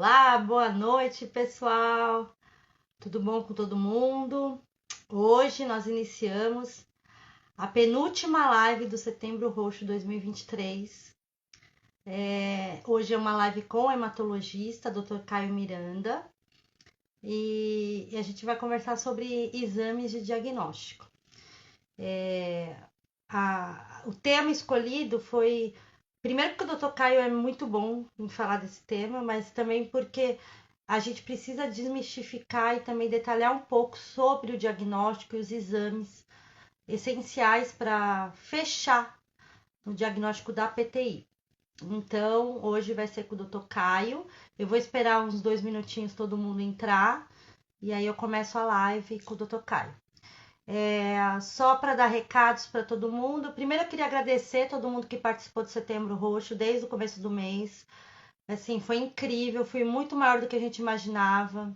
Olá, boa noite, pessoal. Tudo bom com todo mundo? Hoje nós iniciamos a penúltima live do Setembro Roxo 2023. Hoje é uma live com o hematologista, Dr. Caio Miranda, e a gente vai conversar sobre exames de diagnóstico. O tema escolhido foi, primeiro porque o Dr. Caio é muito bom em falar desse tema, mas também porque a gente precisa desmistificar e também detalhar um pouco sobre o diagnóstico e os exames essenciais para fechar o diagnóstico da PTI. Então, hoje vai ser com o Dr. Caio. Eu vou esperar uns 2 minutinhos todo mundo entrar e aí eu começo a live com o Dr. Caio. Só para dar recados para todo mundo. Primeiro eu queria agradecer todo mundo que participou do Setembro Roxo desde o começo do mês. Assim, foi incrível, foi muito maior do que a gente imaginava.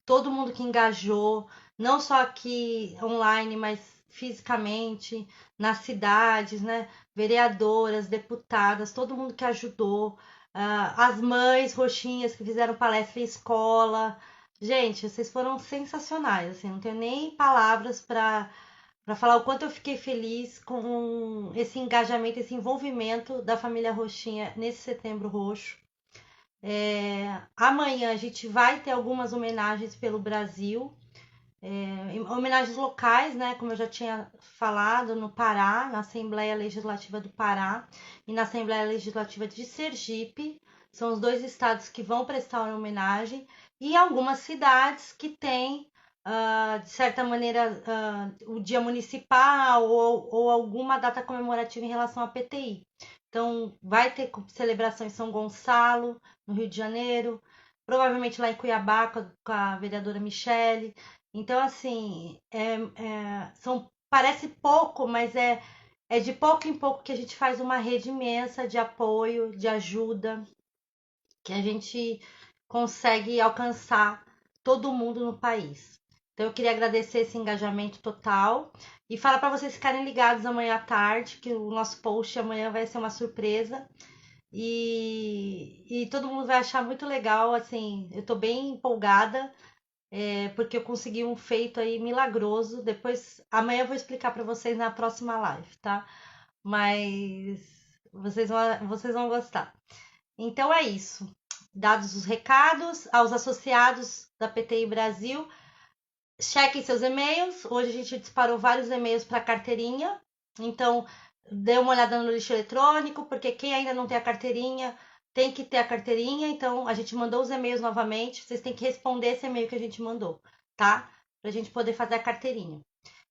Todo mundo que engajou, não só aqui online, mas fisicamente, nas cidades, né? Vereadoras, deputadas, todo mundo que ajudou. As mães roxinhas que fizeram palestra em escola. Gente, vocês foram sensacionais, assim, não tenho nem palavras para falar o quanto eu fiquei feliz com esse engajamento, esse envolvimento da família Roxinha nesse Setembro Roxo. Amanhã a gente vai ter algumas homenagens pelo Brasil, homenagens locais, né? Como eu já tinha falado, no Pará, na Assembleia Legislativa do Pará e na Assembleia Legislativa de Sergipe. São os dois estados que vão prestar uma homenagem, e algumas cidades que têm, de certa maneira, o dia municipal ou alguma data comemorativa em relação à PTI. Então, vai ter celebração em São Gonçalo, no Rio de Janeiro, provavelmente lá em Cuiabá com a vereadora Michele. Então, assim, parece pouco, mas é de pouco em pouco que a gente faz uma rede imensa de apoio, de ajuda, que a gente consegue alcançar todo mundo no país. Então, eu queria agradecer esse engajamento total e falar para vocês ficarem ligados amanhã à tarde, que o nosso post amanhã vai ser uma surpresa. E todo mundo vai achar muito legal, assim, eu tô bem empolgada, porque eu consegui um feito aí milagroso. Depois, amanhã eu vou explicar para vocês na próxima live, tá? Mas vocês vão gostar. Então é isso. Dados os recados, aos associados da PTI Brasil, chequem seus e-mails. Hoje a gente disparou vários e-mails para a carteirinha. Então, dê uma olhada no lixo eletrônico, porque quem ainda não tem a carteirinha tem que ter a carteirinha. Então, a gente mandou os e-mails novamente. Vocês têm que responder esse e-mail que a gente mandou, tá? Para a gente poder fazer a carteirinha.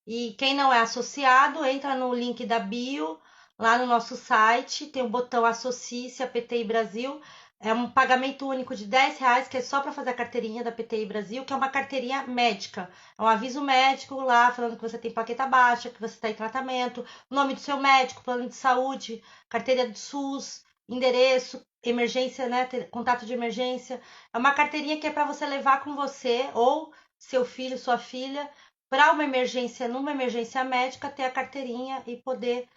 E quem não é associado, entra no link da bio, lá no nosso site, tem o botão Associe-se a PTI Brasil. É um pagamento único de R$ 10, que é só para fazer a carteirinha da PTI Brasil, que é uma carteirinha médica. É um aviso médico lá, falando que você tem plaqueta baixa, que você está em tratamento, o nome do seu médico, plano de saúde, carteira do SUS, endereço, emergência, né, contato de emergência. É uma carteirinha que é para você levar com você, ou seu filho, sua filha, para uma emergência, numa emergência médica, ter a carteirinha e poder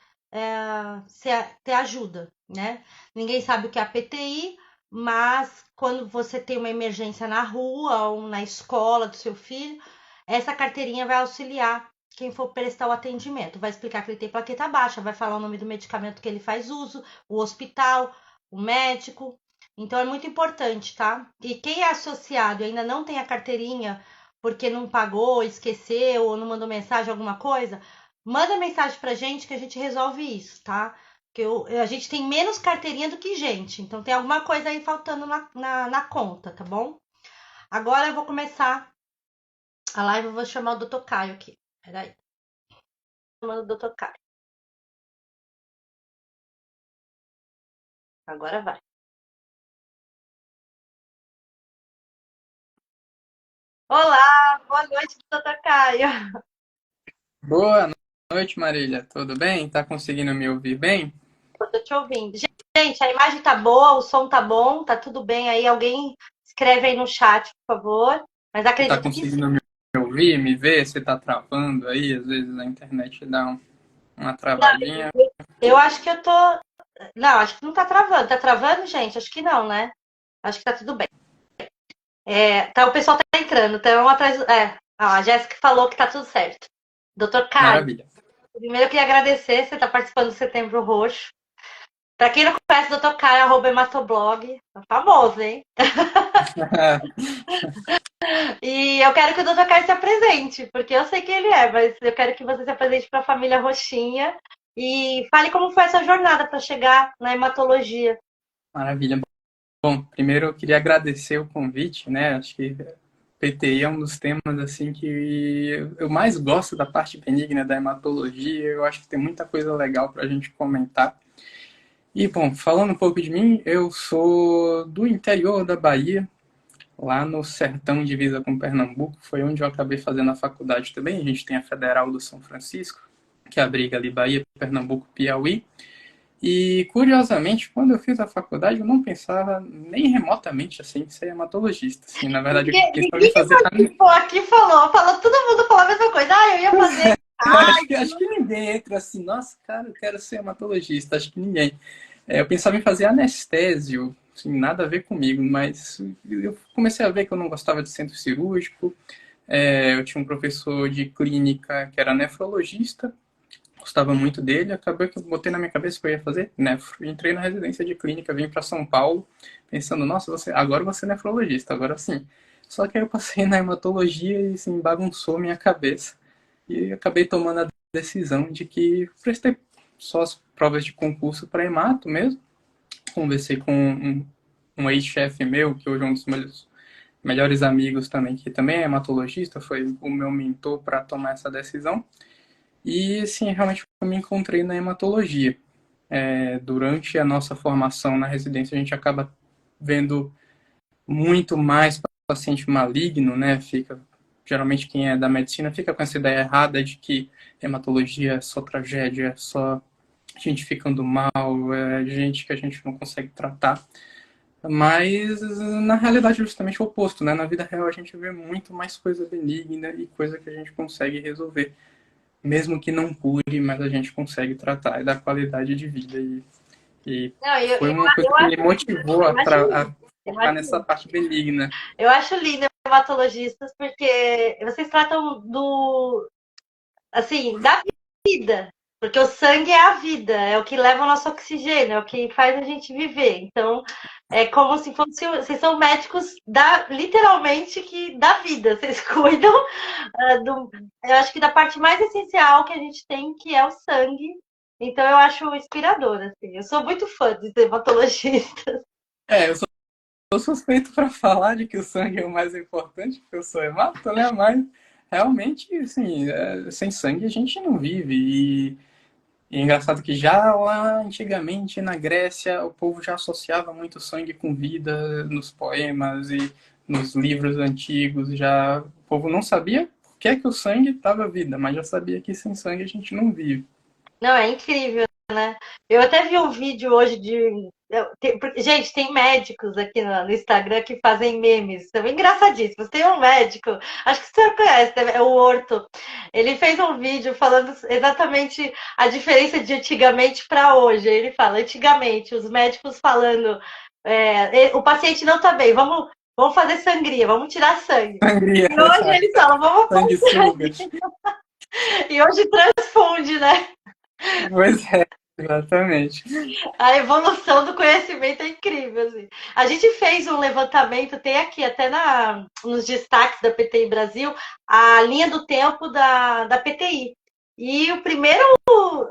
ter ajuda, né? Ninguém sabe o que é a PTI, mas quando você tem uma emergência na rua ou na escola do seu filho, essa carteirinha vai auxiliar quem for prestar o atendimento. Vai explicar que ele tem plaqueta baixa, vai falar o nome do medicamento que ele faz uso, o hospital, o médico. Então é muito importante, tá? E quem é associado e ainda não tem a carteirinha porque não pagou, esqueceu ou não mandou mensagem, alguma coisa, manda mensagem pra gente que a gente resolve isso, tá? Que a gente tem menos carteirinha do que gente, então tem alguma coisa aí faltando na conta, tá bom? Agora eu vou começar a live, eu vou chamar o Dr. Caio aqui. Peraí. Chamando o Dr. Caio. Agora vai. Olá, boa noite, Dr. Caio. Boa noite, Marília. Tudo bem? Tá conseguindo me ouvir bem? Eu tô te ouvindo. Gente, a imagem tá boa, o som tá bom, tá tudo bem aí. Alguém escreve aí no chat, por favor. Mas Você tá acredito que sim. conseguindo me ouvir, me ver? Você tá travando aí? Às vezes a internet dá uma Não, travadinha. eu acho que eu tô. Não, acho que não tá travando. Tá travando, gente? Acho que não, né? Acho que tá tudo bem. Tá, o pessoal tá entrando, então atrás. A Jéssica falou que tá tudo certo. Doutor Caio, Maravilha. primeiro eu queria agradecer você estar participando do Setembro Roxo. Pra quem não conhece, Doutor Caio, @hematoblog, é famoso, hein? E eu quero que o Doutor Caio se apresente, porque eu sei quem ele é, mas eu quero que você se apresente para a família Roxinha e fale como foi essa jornada para chegar na hematologia. Maravilha. Bom, primeiro eu queria agradecer o convite, né? Acho que PTI é um dos temas assim que eu mais gosto da parte benigna da hematologia. Eu acho que tem muita coisa legal para a gente comentar. E, bom, falando um pouco de mim, eu sou do interior da Bahia, lá no sertão divisa com Pernambuco. Foi onde eu acabei fazendo a faculdade também. A gente tem a Federal do São Francisco, que abriga ali Bahia, Pernambuco, Piauí. E, curiosamente, quando eu fiz a faculdade, eu não pensava nem remotamente assim em ser hematologista. Assim, na verdade, eu pensava em Ninguém fazer. aqui falou, todo mundo falou a mesma coisa. Eu ia fazer. Acho que ninguém entra assim, nossa, cara, eu quero ser hematologista. Acho que ninguém. Eu pensava em fazer anestésio, assim, nada a ver comigo, mas eu comecei a ver que eu não gostava de centro cirúrgico. Eu tinha um professor de clínica que era nefrologista, gostava muito dele, acabou que eu botei na minha cabeça que eu ia fazer nefro. Entrei na residência de clínica, vim para São Paulo, pensando, nossa, agora você é nefrologista, agora sim. Só que aí eu passei na hematologia e assim, bagunçou minha cabeça. E acabei tomando a decisão de que prestei só as provas de concurso para hemato mesmo. Conversei com um ex-chefe meu, que hoje é um dos meus melhores amigos também, que também é hematologista, foi o meu mentor para tomar essa decisão. E, sim, realmente eu me encontrei na hematologia. Durante a nossa formação na residência, a gente acaba vendo muito mais paciente maligno, né? Geralmente quem é da medicina fica com essa ideia errada de que hematologia é só tragédia, é só gente ficando mal, é gente que a gente não consegue tratar. Mas, na realidade, é justamente o oposto, né? Na vida real, a gente vê muito mais coisa benigna e coisa que a gente consegue resolver. Mesmo que não cure, mas a gente consegue tratar e dar qualidade de vida. E Não, foi uma coisa que me motivou eu acho a lindo. Eu focar acho nessa lindo. parte benigna. Eu acho lindo hematologistas porque vocês tratam da vida. Porque o sangue é a vida, é o que leva o nosso oxigênio, é o que faz a gente viver. Então, é como se fosse. Vocês são médicos literalmente que da vida. Vocês cuidam eu acho que da parte mais essencial que a gente tem, que é o sangue. Então, eu acho inspirador, assim. Eu sou muito fã de hematologistas. Eu sou suspeito para falar de que o sangue é o mais importante, porque eu sou hemato, né? Mas realmente, assim, sem sangue a gente não vive. E é engraçado que já lá antigamente na Grécia o povo já associava muito sangue com vida nos poemas e nos livros antigos. Já o povo não sabia por que é que o sangue estava vida, mas já sabia que sem sangue a gente não vive. Não, é incrível, né? Eu até vi um vídeo hoje gente, tem médicos aqui no Instagram que fazem memes, são engraçadíssimos. Tem um médico, acho que você conhece, né? É o Horto. Ele fez um vídeo falando exatamente a diferença de antigamente para hoje. Ele fala, antigamente, os médicos falando, o paciente não está bem, vamos fazer sangria, vamos tirar sangue. Sangria, E hoje eles falam, vamos pôr sanguessugas. e hoje transfunde, né? Pois é, exatamente. A evolução do conhecimento é incrível. Assim. A gente fez um levantamento, tem aqui até nos destaques da PTI Brasil, a linha do tempo da PTI. E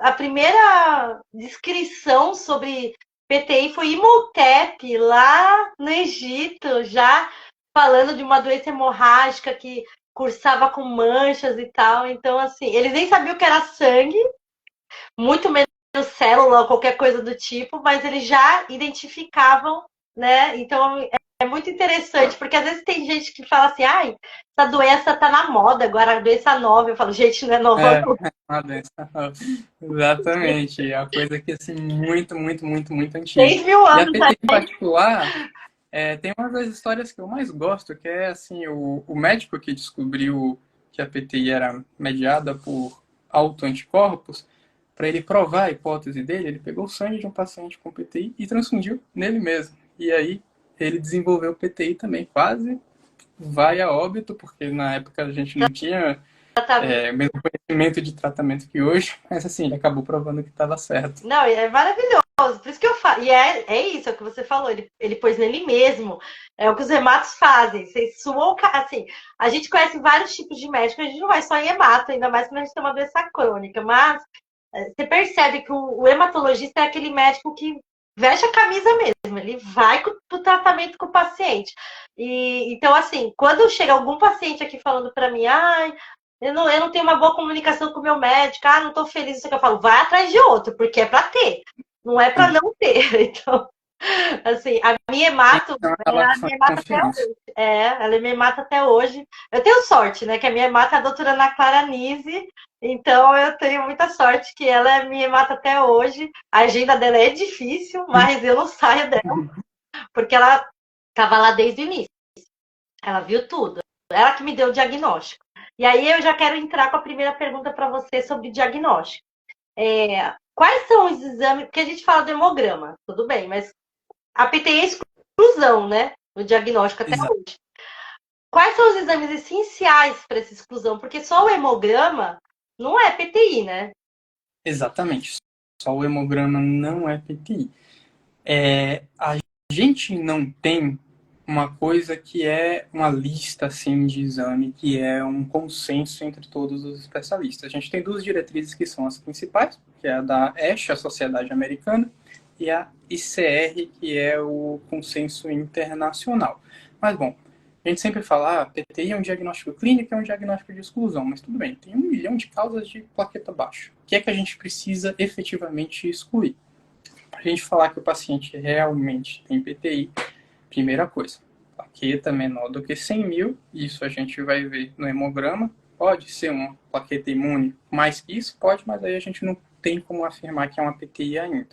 a primeira descrição sobre PTI foi Imhotep, lá no Egito, já falando de uma doença hemorrágica que cursava com manchas e tal. Então, assim, eles nem sabiam o que era sangue, muito menos célula ou qualquer coisa do tipo, mas eles já identificavam, né? Então é muito interessante, porque às vezes tem gente que fala assim, ai, essa doença tá na moda, agora a doença nova. Eu falo, gente, não é nova, É, não. uma doença. Exatamente. É uma coisa que, assim, muito, muito, muito, muito antiga. 6.000 E a anos, PT em particular, tem uma das histórias que eu mais gosto, que é, assim, o médico que descobriu que a PTI era mediada por autoanticorpos, para ele provar a hipótese dele, ele pegou o sangue de um paciente com PTI e transfundiu nele mesmo. E aí ele desenvolveu PTI também, quase vai a óbito, porque na época a gente não tinha o mesmo conhecimento de tratamento que hoje, mas assim, ele acabou provando que estava certo. Não, é maravilhoso. Por isso que eu falo. E é isso, é o que você falou. Ele pôs nele mesmo. É o que os hematos fazem. Vocês suam. Assim, a gente conhece vários tipos de médico, a gente não vai só em hemato, ainda mais quando a gente tem uma doença crônica. Mas você percebe que o hematologista é aquele médico que veste a camisa mesmo. Ele vai pro tratamento com o paciente. Então, assim, quando chega algum paciente aqui falando para mim, ai, eu não tenho uma boa comunicação com o meu médico, não tô feliz, isso que eu falo, vai atrás de outro, porque é para ter, não é para não ter. Então, assim, a minha hemato, Então, ela relação me de mata até confiança. hoje. Ela me mata até hoje. Eu tenho sorte, né? Que a minha hemata é a doutora Ana Clara Nise, então eu tenho muita sorte que ela me mata até hoje. A agenda dela é difícil, mas eu não saio dela, porque ela estava lá desde o início. Ela viu tudo. Ela que me deu o diagnóstico. E aí eu já quero entrar com a primeira pergunta para você sobre diagnóstico. Quais são os exames? Porque a gente fala do hemograma, tudo bem, mas a PTI é exclusão, né? No diagnóstico até Exato. hoje. Quais são os exames essenciais para essa exclusão? Porque só o hemograma não é PTI, né? Exatamente. Só o hemograma não é PTI. A gente não tem uma coisa que é uma lista assim, de exame, que é um consenso entre todos os especialistas. A gente tem duas diretrizes que são as principais, que é a da ASH, a Sociedade Americana, e a ICR, que é o consenso internacional. Mas, bom, a gente sempre fala, PTI é um diagnóstico clínico, é um diagnóstico de exclusão, mas tudo bem, tem 1 milhão de causas de plaqueta baixa. O que é que a gente precisa efetivamente excluir? Para a gente falar que o paciente realmente tem PTI, primeira coisa, plaqueta menor do que 100 mil, isso a gente vai ver no hemograma. Pode ser uma plaqueta imune mais que isso? Pode, mas aí a gente não tem como afirmar que é uma PTI ainda.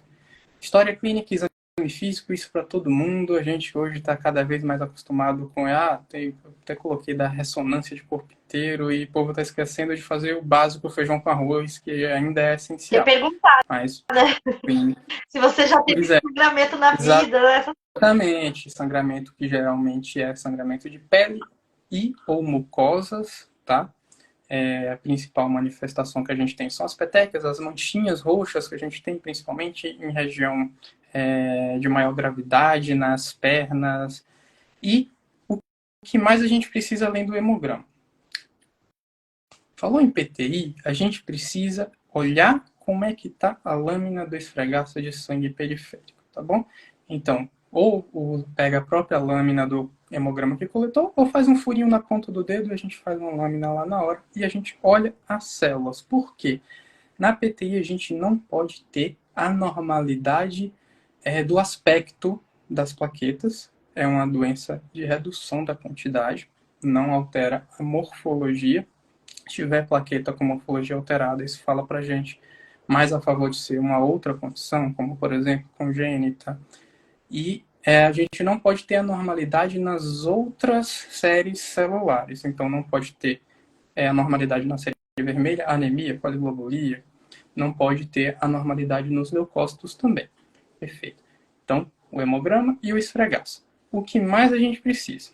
História clínica, exame físico, isso para todo mundo. A gente hoje está cada vez mais acostumado com, até coloquei da ressonância de corpo inteiro e o povo está esquecendo de fazer o básico feijão com arroz, que ainda é Quer essencial. perguntar, Mas, né? Se você já teve pois é, sangramento na vida, né? exatamente. Sangramento que geralmente é sangramento de pele e ou mucosas, tá? A principal manifestação que a gente tem são as petecas, as manchinhas roxas que a gente tem principalmente em região de maior gravidade, nas pernas. E o que mais a gente precisa além do hemograma? Falou em PTI, a gente precisa olhar como é que está a lâmina do esfregaço de sangue periférico, tá bom? Então, ou pega a própria lâmina do hemograma que coletou, ou faz um furinho na ponta do dedo, a gente faz uma lâmina lá na hora e a gente olha as células. Por quê? Na PTI a gente não pode ter anormalidade do aspecto das plaquetas. É uma doença de redução da quantidade, não altera a morfologia. Se tiver plaqueta com morfologia alterada, isso fala pra gente mais a favor de ser uma outra condição, como por exemplo congênita. E a gente não pode ter anormalidade nas outras séries celulares. Então não pode ter anormalidade na série vermelha, anemia, poliglobulia. Não pode ter anormalidade nos leucócitos também. Perfeito. Então, o hemograma e o esfregaço. O que mais a gente precisa?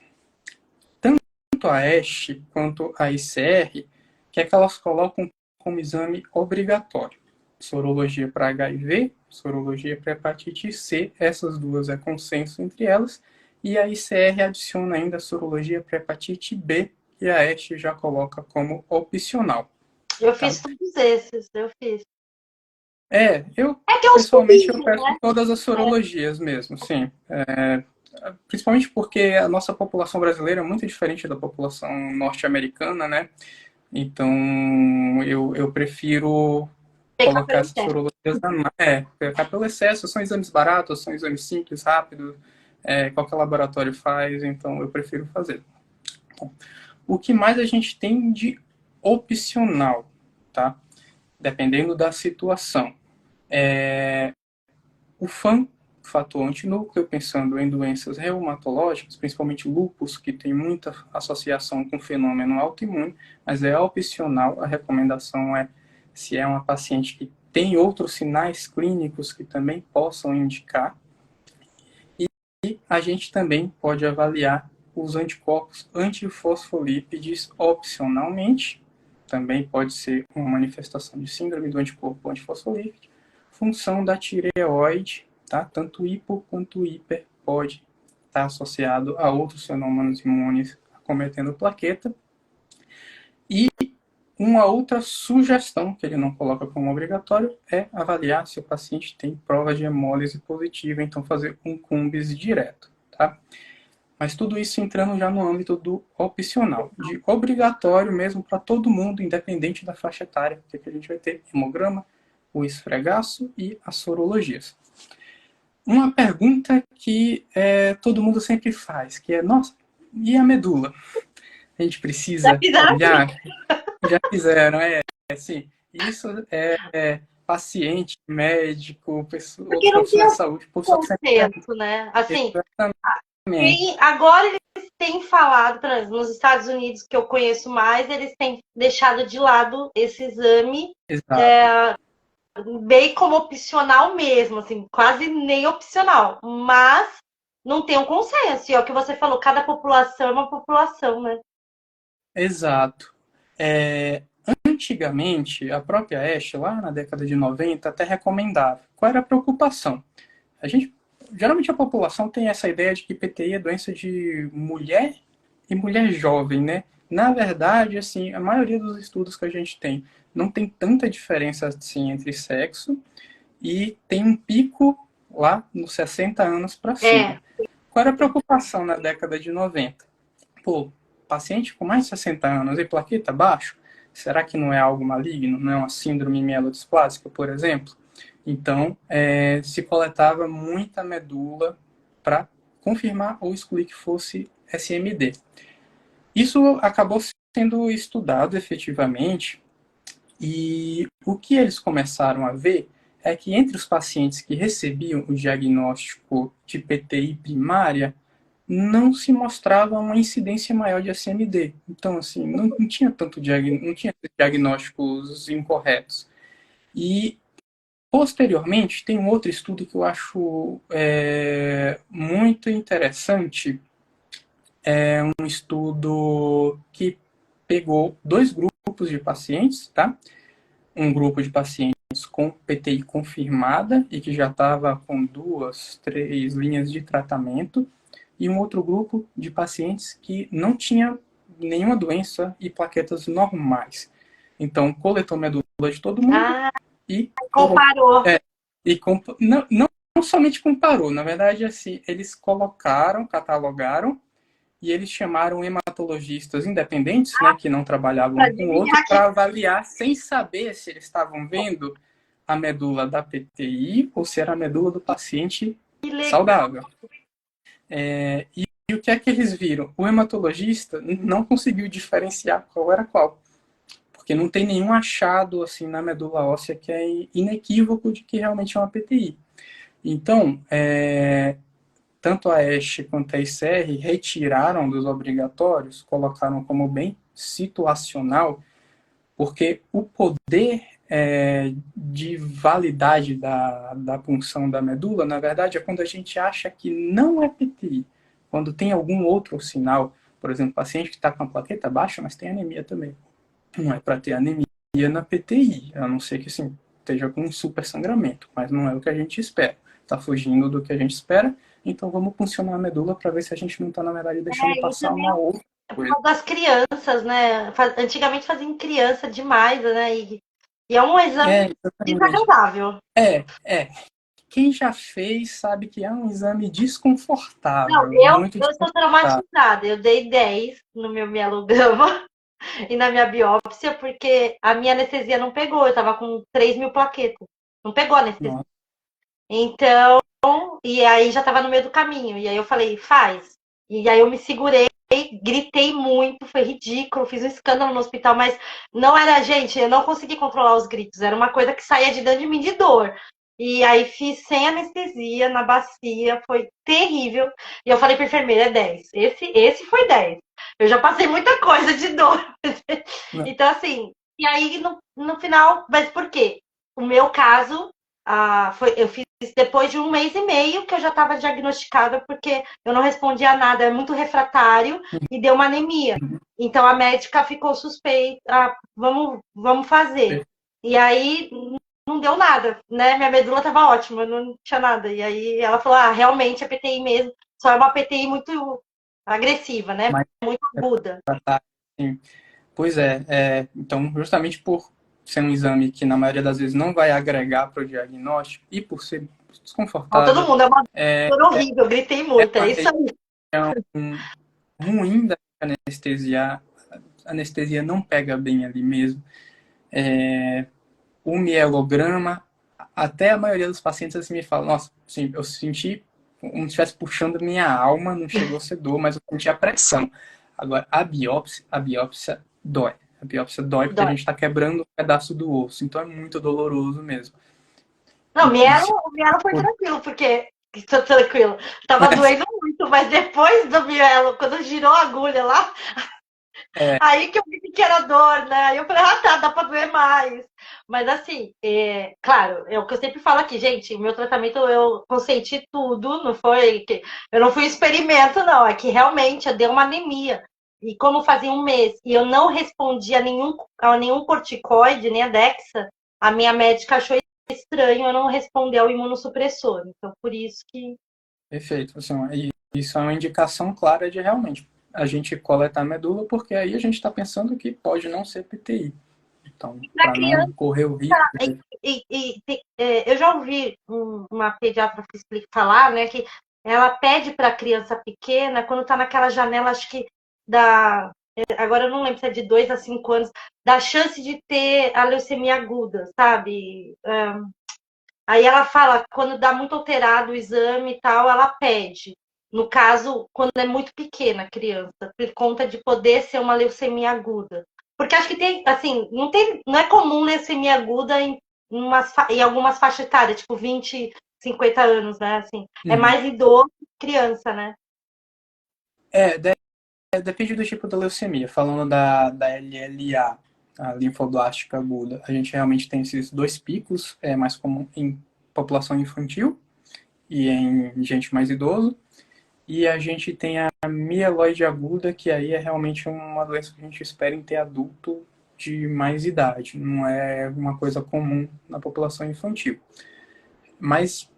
Tanto a ASH quanto a ICR, que é que elas colocam como exame obrigatório. Sorologia para HIV, sorologia para hepatite C, essas duas é consenso entre elas, e a ICR adiciona ainda a sorologia para hepatite B, e a ASH já coloca como opcional. Eu fiz todos esses, eu fiz. Eu É que é os pessoalmente eu pulinhos, peço né? todas as sorologias mesmo, sim. Principalmente porque a nossa população brasileira é muito diferente da população norte-americana, né? Então eu prefiro Pecar colocar pelo essas excesso. sorologias na pegar pelo excesso, são exames baratos, são exames simples, rápidos, qualquer laboratório faz, então eu prefiro fazer. Bom, o que mais a gente tem de opcional, tá? Dependendo da situação. O FAN, fator antinúcleo, pensando em doenças reumatológicas, principalmente lúpus, que tem muita associação com fenômeno autoimune, mas é opcional. A recomendação é se é uma paciente que tem outros sinais clínicos que também possam indicar. E a gente também pode avaliar os anticorpos antifosfolípides opcionalmente. Também pode ser uma manifestação de síndrome do anticorpo antifosfolípide. Função da tireoide, tá? Tanto hipo quanto hiper pode estar associado a outros fenômenos imunes acometendo plaqueta. E uma outra sugestão, que ele não coloca como obrigatório, é avaliar se o paciente tem prova de hemólise positiva, então fazer um CUMBS direto, tá? Mas tudo isso entrando já no âmbito do opcional. De obrigatório mesmo para todo mundo, independente da faixa etária, porque a gente vai ter hemograma, o esfregaço e as sorologias. Uma pergunta que todo mundo sempre faz, que é, nossa, e a medula? A gente precisa olhar? Já fizeram, assim, isso paciente, médico, pessoa, Porque não tem profissional de saúde, profissional de consenso, né? Assim, exatamente. agora eles têm falado, por exemplo, nos Estados Unidos, que eu conheço mais, eles têm deixado de lado esse exame bem como opcional mesmo, assim, quase nem opcional, mas não tem um consenso. E é o que você falou, cada população é uma população, né? Exato. Antigamente, a própria ASH, lá na década de 90, até recomendava. Qual era a preocupação? Geralmente a população tem essa ideia de que PTI é doença de mulher e mulher jovem, né? Na verdade, assim, a maioria dos estudos que a gente tem não tem tanta diferença assim entre sexo e tem um pico lá nos 60 anos para cima. Qual era a preocupação na década de 90? Pô, paciente com mais de 60 anos e plaqueta baixo, será que não é algo maligno? Não é uma síndrome mielodisplásica, por exemplo? Então, se coletava muita medula para confirmar ou excluir que fosse SMD. Isso acabou sendo estudado efetivamente e o que eles começaram a ver é que entre os pacientes que recebiam o diagnóstico de PTI primária, não se mostrava uma incidência maior de SMD. Então, assim, não tinha não tinha diagnósticos incorretos. E, posteriormente, tem um outro estudo que eu acho muito interessante. É um estudo que pegou 2 grupos de pacientes, tá? Um grupo de pacientes com PTI confirmada e que já estava com 2, 3 linhas de tratamento, e um outro grupo de pacientes que não tinha nenhuma doença e plaquetas normais. Então, coletou medula de todo mundo e comparou. Não somente comparou, na verdade, assim, eles catalogaram, e eles chamaram hematologistas independentes, né, que não trabalhavam um com o outro, para avaliar, sem saber se eles estavam vendo a medula da PTI ou se era a medula do paciente saudável. E o que é que eles viram? O hematologista não conseguiu diferenciar qual era qual, porque não tem nenhum achado assim na medula óssea que é inequívoco de que realmente é uma PTI. Então, tanto a ASH quanto a ICR retiraram dos obrigatórios, colocaram como bem situacional, porque o poder de validade da punção da medula, na verdade, é quando a gente acha que não é PTI. Quando tem algum outro sinal, por exemplo, paciente que está com a plaqueta baixa, mas tem anemia também. Não é para ter anemia na PTI, a não ser que assim, esteja com um super sangramento, mas não é o que a gente espera. Está fugindo do que a gente espera, então vamos funcionar a medula para ver se a gente não está, na verdade, deixando passar uma outra coisa. Das crianças, né? Antigamente faziam em criança demais, né? E é um exame desagradável. Quem já fez sabe que é um exame desconfortável. Não, eu estou traumatizada. Eu dei 10 no meu mielograma e na minha biópsia, porque a minha anestesia não pegou. Eu estava com 3.000 plaquetas. Não pegou a anestesia. Nossa. Então, e aí já estava no meio do caminho. E aí eu falei, faz. E aí eu me segurei, gritei muito, foi ridículo, fiz um escândalo no hospital, mas não era, gente, eu não consegui controlar os gritos. Era uma coisa que saía de dentro de mim de dor. E aí fiz sem anestesia na bacia, foi terrível. E eu falei pra enfermeira, é 10. Esse foi 10. Eu já passei muita coisa de dor. Então, assim, e aí no final, mas por quê? O meu caso, Eu fiz depois de 1 mês e meio que eu já estava diagnosticada, porque eu não respondia a nada, é muito refratário e deu uma anemia. Então a médica ficou suspeita, vamos fazer. E aí não deu nada, né? Minha medula estava ótima, não tinha nada. E aí ela falou: realmente é PTI mesmo, só é uma PTI muito agressiva, né? Mas, Muito aguda. sim. Pois então, justamente por ser um exame que na maioria das vezes não vai agregar para o diagnóstico e por ser Todo desconfortável, mundo, é uma é, dor horrível, eu gritei é muito, é uma isso aí. região ruim da anestesia. A anestesia não pega bem ali mesmo. O mielograma, até a maioria dos pacientes assim me fala, nossa, assim, eu senti como se estivesse puxando minha alma, não chegou a ser dor, mas eu senti a pressão. Agora, a biópsia dói. A biópsia dói porque a Dói. gente está quebrando um pedaço do osso, então é muito doloroso mesmo. Não, E se o mielo foi tranquilo, porque tô tranquilo. Tava doendo muito, mas depois do mielo, quando girou a agulha lá, é, aí que eu vi que era dor, né? Aí eu falei, tá, dá pra doer mais. Mas assim, claro, é o que eu sempre falo aqui, gente, o meu tratamento eu consenti tudo, não foi que eu não fui um experimento, não, é que realmente eu dei uma anemia. E como fazia 1 mês e eu não respondia a nenhum corticoide, nem a Dexa, a minha médica achou estranho eu não responder ao imunossupressor. Então, por isso que. perfeito. Assim, isso é uma indicação clara de realmente a gente coletar a medula, porque aí a gente está pensando que pode não ser PTI. Então, Para para não criança, correr o risco. eu já ouvi uma pediatra falar, né, que ela pede para a criança pequena, quando está naquela janela, acho que da. Agora eu não lembro se é de 2 a 5 anos, da chance de ter a leucemia aguda, sabe? Aí ela fala, quando dá muito alterado o exame e tal, ela pede. No caso, quando é muito pequena a criança, por conta de poder ser uma leucemia aguda. Porque acho que tem, assim, não é comum leucemia aguda em algumas faixas etárias, tipo 20, 50 anos, né? Assim, é Uhum. mais idoso que criança, né? É, depende do tipo da leucemia. Falando da LLA, a linfoblástica aguda, a gente realmente tem esses dois picos, é mais comum em população infantil e em gente mais idoso. E a gente tem a mieloide aguda, que aí é realmente uma doença que a gente espera em ter adulto de mais idade. Não é uma coisa comum na população infantil. Mas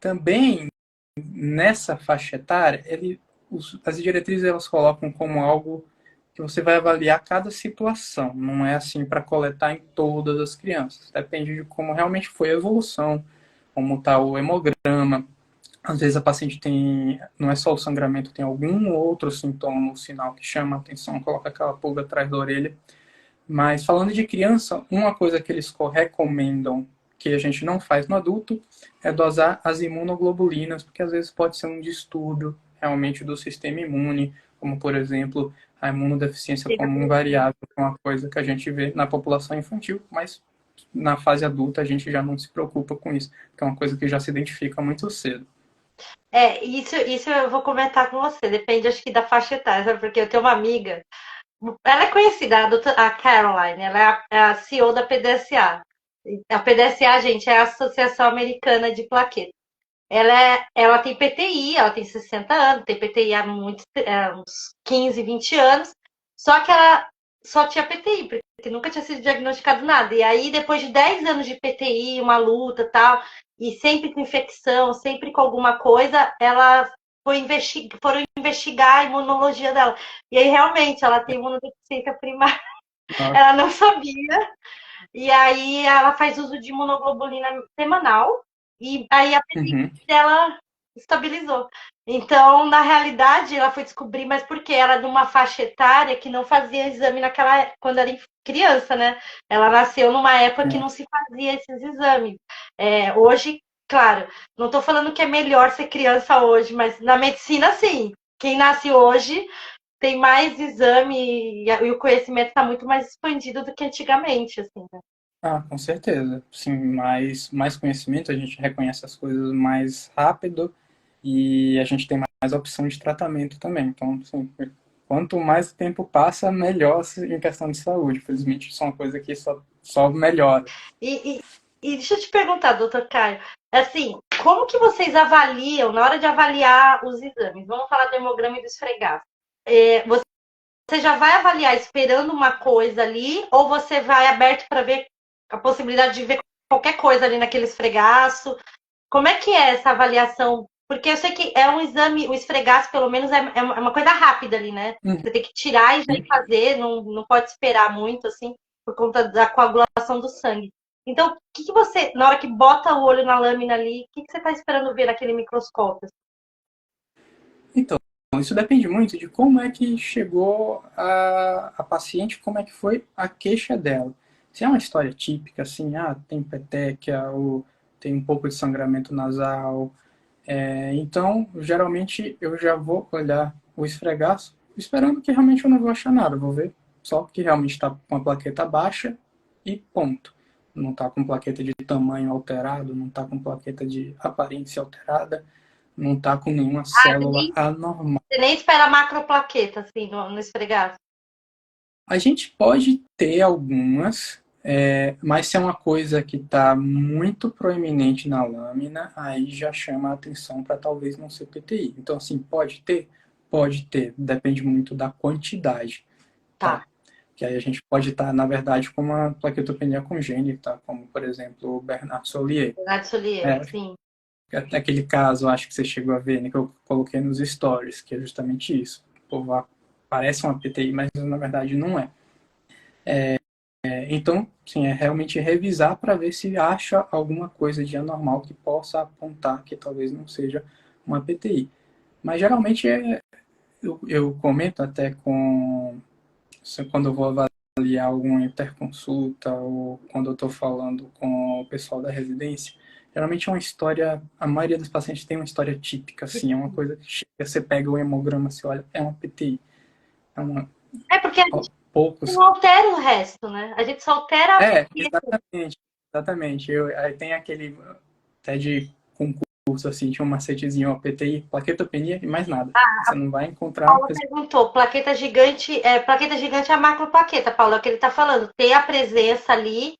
também nessa faixa etária, as diretrizes elas colocam como algo que você vai avaliar cada situação. Não é assim para coletar em todas as crianças. Depende de como realmente foi a evolução, como está o hemograma. Às vezes a paciente tem, não é só o sangramento, tem algum outro sintoma ou sinal que chama a atenção, coloca aquela pulga atrás da orelha. Mas falando de criança, uma coisa que eles recomendam que a gente não faz no adulto é dosar as imunoglobulinas, porque às vezes pode ser um distúrbio realmente do sistema imune, como por exemplo a imunodeficiência comum variável, que é uma coisa que a gente vê na população infantil, mas na fase adulta a gente já não se preocupa com isso, porque é uma coisa que já se identifica muito cedo. Isso eu vou comentar com você, depende acho que da faixa etária, sabe? Porque eu tenho uma amiga, ela é conhecida, a Caroline, ela é a CEO da PDSA. A PDSA, gente, é a Associação Americana de Plaquetas. Ela tem PTI, ela tem 60 anos, tem PTI há uns 15, 20 anos, só que ela só tinha PTI, porque nunca tinha sido diagnosticado nada. E aí, depois de 10 anos de PTI, uma luta e tal, e sempre com infecção, sempre com alguma coisa, ela foram investigar a imunologia dela. E aí, realmente, ela tem imunodeficiência primária. Nossa. Ela não sabia. E aí ela faz uso de imunoglobulina semanal e aí a apetite Uhum. dela estabilizou. Então, na realidade, ela foi descobrir, mas porque ela é de uma faixa etária que não fazia exame quando era criança, né? Ela nasceu numa época que não se fazia esses exames. Hoje, claro, não estou falando que é melhor ser criança hoje, mas na medicina, sim. Quem nasce hoje tem mais exame e o conhecimento está muito mais expandido do que antigamente, assim, né? Ah, com certeza. Sim, mais conhecimento, a gente reconhece as coisas mais rápido e a gente tem mais opção de tratamento também. Então, sim, quanto mais o tempo passa, melhor em questão de saúde. Infelizmente, isso é uma coisa que só melhora. E, e, e deixa eu te perguntar, doutor Caio, assim, como que vocês avaliam, na hora de avaliar os exames? Vamos falar do hemograma e do esfregaço. Você já vai avaliar esperando uma coisa ali, ou você vai aberto para ver a possibilidade de ver qualquer coisa ali naquele esfregaço? Como é que é essa avaliação? Porque eu sei que é um exame, o esfregaço, pelo menos, é uma coisa rápida ali, né? Uhum. Você tem que tirar e já ir fazer, não pode esperar muito, assim, por conta da coagulação do sangue. Então, o que você, na hora que bota o olho na lâmina ali, o que você está esperando ver naquele microscópio? Então, isso depende muito de como é que chegou a paciente, como é que foi a queixa dela. Se é uma história típica, assim, tem petequia, ou tem um pouco de sangramento nasal, então, geralmente, eu já vou olhar o esfregaço, esperando que realmente eu não vou achar nada. Vou ver só que realmente está com a plaqueta baixa e ponto. Não está com plaqueta de tamanho alterado, não está com plaqueta de aparência alterada, não está com nenhuma célula anormal. Você nem espera a macroplaqueta, assim, no esfregaço. A gente pode ter algumas, mas se é uma coisa que está muito proeminente na lâmina, aí já chama a atenção para talvez não ser PTI. Então, assim, pode ter? Pode ter, depende muito da quantidade, Tá. tá? Que aí a gente pode estar, na verdade, com uma plaquetopenia congênita, como, por exemplo, o Bernard Solier. Bernardo Solier, sim. Aquele caso, acho que você chegou a ver, né, que eu coloquei nos stories, que é justamente isso. O povo parece uma PTI, mas na verdade não é. Então, sim, é realmente revisar para ver se acha alguma coisa de anormal que possa apontar que talvez não seja uma PTI. Mas geralmente eu comento até quando eu vou avaliar alguma interconsulta ou quando eu estou falando com o pessoal da residência, geralmente é uma história, a maioria dos pacientes tem uma história típica, assim, é uma coisa que chega, você pega o hemograma, você olha, é uma PTI. É uma, É porque a gente poucos. não altera o resto, né? A gente só altera a plaqueta. Exatamente. Aí tem aquele, até de concurso, assim, tinha um macetezinho, ó, PTI, plaquetopenia e mais nada. Você não vai encontrar. Paula perguntou, plaqueta gigante é a macroplaqueta, Paulo, é o que ele está falando. Tem a presença ali,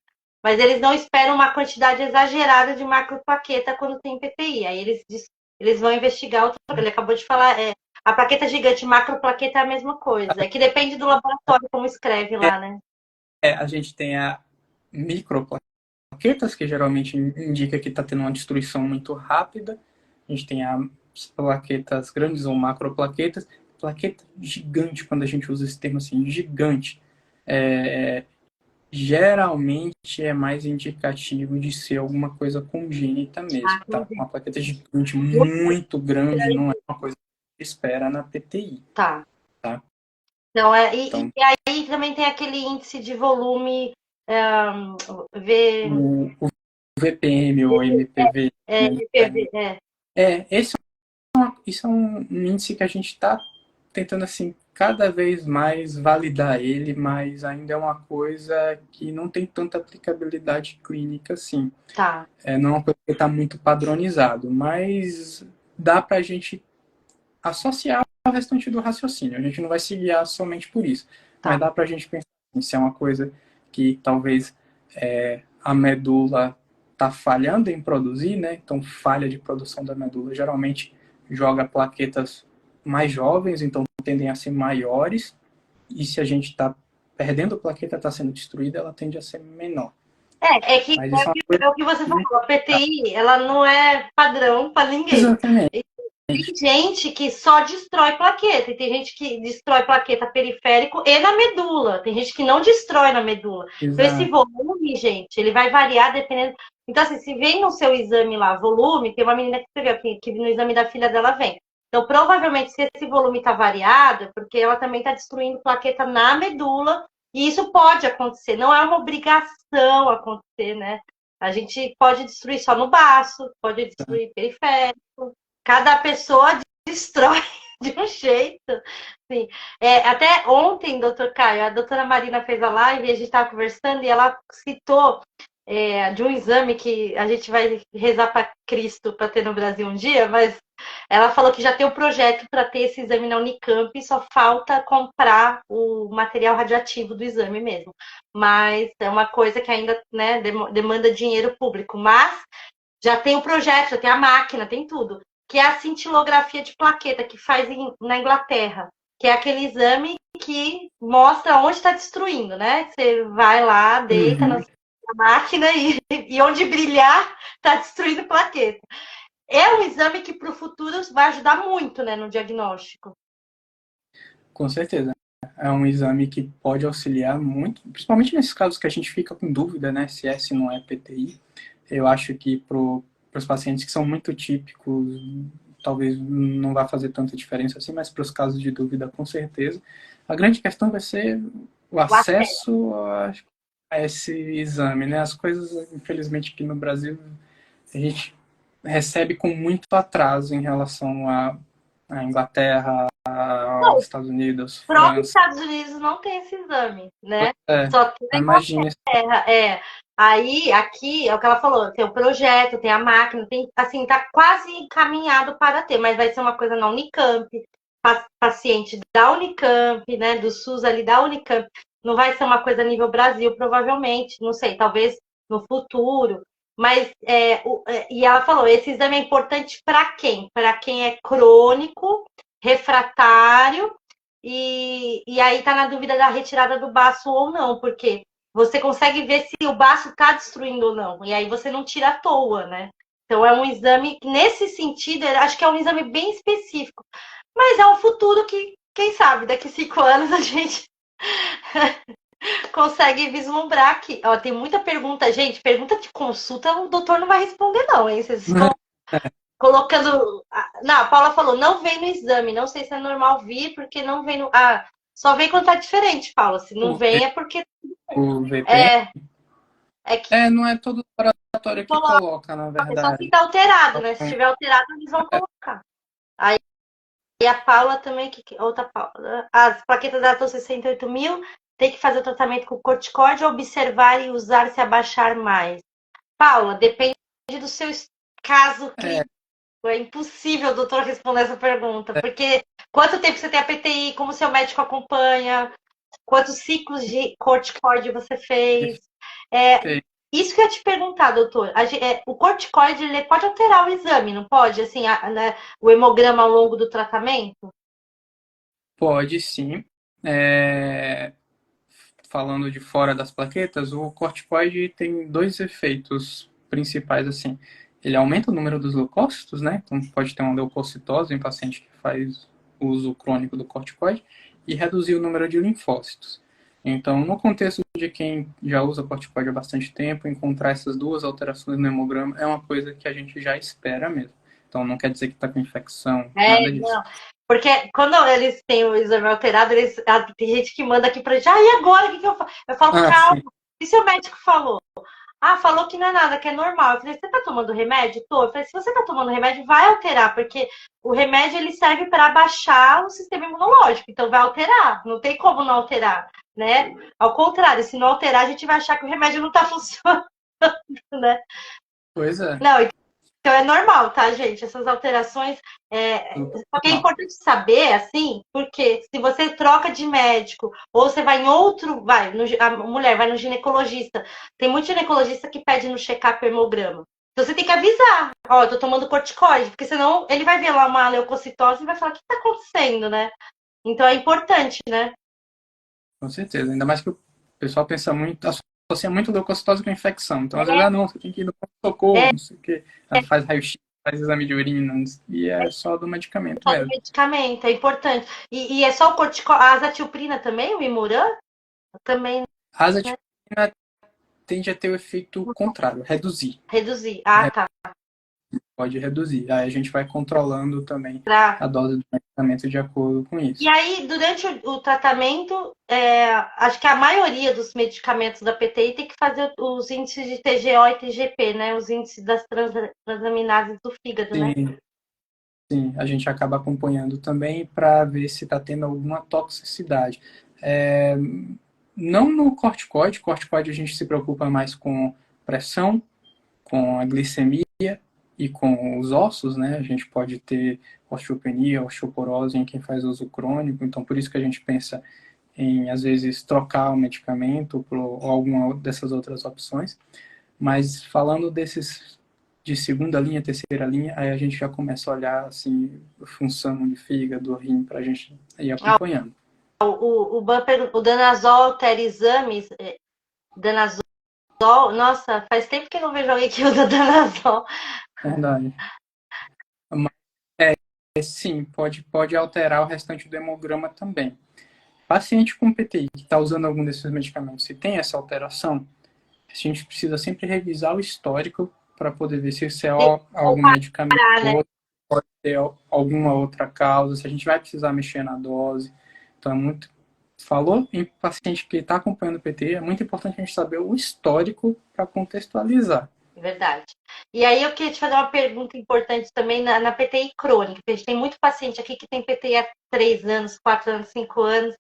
mas eles não esperam uma quantidade exagerada de macroplaqueta quando tem PTI. Aí eles vão investigar outra coisa. Ele acabou de falar, a plaqueta gigante e macroplaqueta é a mesma coisa. É que depende do laboratório, como escreve lá, né? A gente tem a microplaquetas, que geralmente indica que está tendo uma destruição muito rápida. A gente tem as plaquetas grandes ou macroplaquetas. Plaqueta gigante, quando a gente usa esse termo assim, gigante, geralmente é mais indicativo de ser alguma coisa congênita mesmo, tá? Uma plaqueta gigante muito grande não é uma coisa que se espera na PTI. Tá. Tá? Não, Então, e aí também tem aquele índice de volume o VPM ou MPV, né? MPV, é. Isso é um índice que a gente está tentando assim cada vez mais validar ele, mas ainda é uma coisa que não tem tanta aplicabilidade clínica assim. Tá. Não é uma coisa que está muito padronizado, mas dá para a gente associar ao restante do raciocínio. A gente não vai se guiar somente por isso, mas dá para a gente pensar se é uma coisa que talvez a medula está falhando em produzir, né? Então falha de produção da medula geralmente joga plaquetas mais jovens, então tendem a ser maiores, e se a gente está perdendo plaqueta, está sendo destruída, ela tende a ser menor. Mas isso é o que você falou, a PTI, ela não é padrão para ninguém. Exatamente. Tem gente que só destrói plaqueta, e tem gente que destrói plaqueta periférico e na medula. Tem gente que não destrói na medula. Então, esse volume, gente, ele vai variar dependendo. Então, assim, se vem no seu exame lá, volume, tem uma menina que escreveu que no exame da filha dela vem. Então, provavelmente, se esse volume está variado, é porque ela também está destruindo plaqueta na medula, e isso pode acontecer. Não é uma obrigação acontecer, né? A gente pode destruir só no baço, pode destruir periférico. Cada pessoa destrói de um jeito. Sim. Até ontem, doutor Caio, a doutora Marina fez a live e a gente estava conversando e ela citou de um exame que a gente vai rezar para Cristo para ter no Brasil um dia, mas ela falou que já tem o projeto para ter esse exame na Unicamp e só falta comprar o material radioativo do exame mesmo. Mas é uma coisa que ainda, né, demanda dinheiro público. Mas já tem o projeto, já tem a máquina, tem tudo. Que é a cintilografia de plaqueta que faz na Inglaterra, que é aquele exame que mostra onde está destruindo, né? Você vai lá, deita na Uhum. máquina e onde brilhar está destruindo plaqueta. É um exame que para o futuro vai ajudar muito, né, no diagnóstico. Com certeza. É um exame que pode auxiliar muito, principalmente nesses casos que a gente fica com dúvida, né, se é, se não é PTI. Eu acho que para os pacientes que são muito típicos, talvez não vá fazer tanta diferença assim, mas para os casos de dúvida, com certeza. A grande questão vai ser o O acesso. acesso a esse exame, né? As coisas, infelizmente, aqui no Brasil, a gente recebe com muito atraso em relação à Inglaterra, Não, aos os Estados Unidos, próprios França. Estados Unidos não tem esse exame, né? É, Só tem na imagine. Inglaterra. Aí, aqui, é o que ela falou, tem o projeto, tem a máquina, tem, assim, tá quase encaminhado para ter, mas vai ser uma coisa na Unicamp, paciente da Unicamp, né, do SUS ali da Unicamp, não vai ser uma coisa a nível Brasil, provavelmente, não sei, talvez no futuro, mas, e ela falou, esse exame é importante para quem? Para quem é crônico, refratário, e aí tá na dúvida da retirada do baço ou não, porque você consegue ver se o baço está destruindo ou não. E aí você não tira à toa, né? Então é um exame, nesse sentido, eu acho que é um exame bem específico. Mas é um futuro que, quem sabe, daqui 5 anos a gente consegue vislumbrar aqui. Ó, tem muita pergunta, gente. Pergunta de consulta, o doutor não vai responder, não, hein? Vocês estão colocando. Não, a Paula falou, não vem no exame. Não sei se é normal vir, porque não vem no. Ah, só vem quando tá diferente, Paula. Se não O, vem é porque. o VPN. É, é que É, não é todo laboratório que coloca. coloca, na É só se verdade. tá alterado, né? Se estiver alterado, eles vão colocar. Aí a Paula também, outra Paula. As plaquetas dela estão 68 mil, tem que fazer o tratamento com corticóide, observar e usar se abaixar mais. Paula, depende do seu caso É, clínico. É impossível o doutor responder essa pergunta, porque quanto tempo você tem a PTI, como seu médico acompanha, quantos ciclos de corticoide você fez. É, perfeito. isso que eu ia te perguntar, doutor. O corticoide ele pode alterar o exame, não pode? Assim, né, o hemograma ao longo do tratamento? Pode sim. É, falando de fora das plaquetas, o corticoide tem dois efeitos principais, assim. Ele aumenta o número dos leucócitos, né? Então pode ter uma leucocitose em paciente que faz uso crônico do corticoide e reduzir o número de linfócitos. Então, no contexto de quem já usa corticoide há bastante tempo, encontrar essas duas alterações no hemograma é uma coisa que a gente já espera mesmo. Então, não quer dizer que está com infecção, nada disso. Não. Porque quando eles têm o exame alterado, tem gente que manda aqui pra gente, e agora o que eu faço? Eu falo, Ah, calma, sim. e se o médico falou? Ah, falou que não é nada, que é normal. Eu falei, você tá tomando remédio? Tô. Eu falei, se você tá tomando remédio, vai alterar, porque o remédio ele serve para baixar o sistema imunológico, então vai alterar. Não tem como não alterar, né? Ao contrário, se não alterar, a gente vai achar que o remédio não tá funcionando, né? Pois é, Não, então é normal, tá, gente? Essas alterações. super Só que é normal. importante saber, assim, porque se você troca de médico, ou você vai em outro, a mulher vai no ginecologista. Tem muito ginecologista que pede no check-up hemograma. Então você tem que avisar, ó, eu tô tomando corticoide, porque senão ele vai ver lá uma leucocitose e vai falar, o que tá acontecendo, né? Então é importante, né? Com certeza. Ainda mais que o pessoal pensa muito, associa muito leucocitose com infecção. Então, às vezes, ah, não, você tem que ir no pronto-socorro, É, não sei o quê. Aí faz raio-x, faz exame de urina, e é só do medicamento só do mesmo. medicamento, é importante. E é só o corticoide, a azatilprina também, o Imuran? Também, A né? azatirina tende a ter o efeito contrário, reduzir. Reduzir. Ah, tá. Pode reduzir. Aí a gente vai controlando também Pra a dose do medicamento de acordo com E isso. aí, durante o tratamento, acho que a maioria dos medicamentos da PTI tem que fazer os índices de TGO e TGP, né? Os índices das transaminases do fígado, né? Sim, sim, a gente acaba acompanhando também para ver se está tendo alguma toxicidade. É, não no corticoide a gente se preocupa mais com pressão, com a glicemia e com os ossos, né? A gente pode ter osteopenia, osteoporose em quem faz uso crônico, então por isso que a gente pensa em, às vezes, trocar o medicamento por alguma dessas outras opções. Mas falando desses de segunda linha, terceira linha, aí a gente já começa a olhar, assim, a função de fígado, rim, para a gente ir acompanhando. O Danazol altera exames. Danazol, nossa, faz tempo que eu não vejo alguém que usa Danazol. Verdade. Mas, sim, pode alterar o restante do hemograma também. Paciente com PTI que está usando algum desses medicamentos, se tem essa alteração, a gente precisa sempre revisar o histórico para poder ver se é algum medicamento, Né? pode ter alguma outra causa, se a gente vai precisar mexer na dose. Então, é muito. Falou em paciente que está acompanhando o PT, é muito importante a gente saber o histórico para contextualizar. Verdade. E aí eu queria te fazer uma pergunta importante também na PTI crônica. A gente tem muito paciente aqui que tem PTI há 3 anos, 4 anos, 5 anos.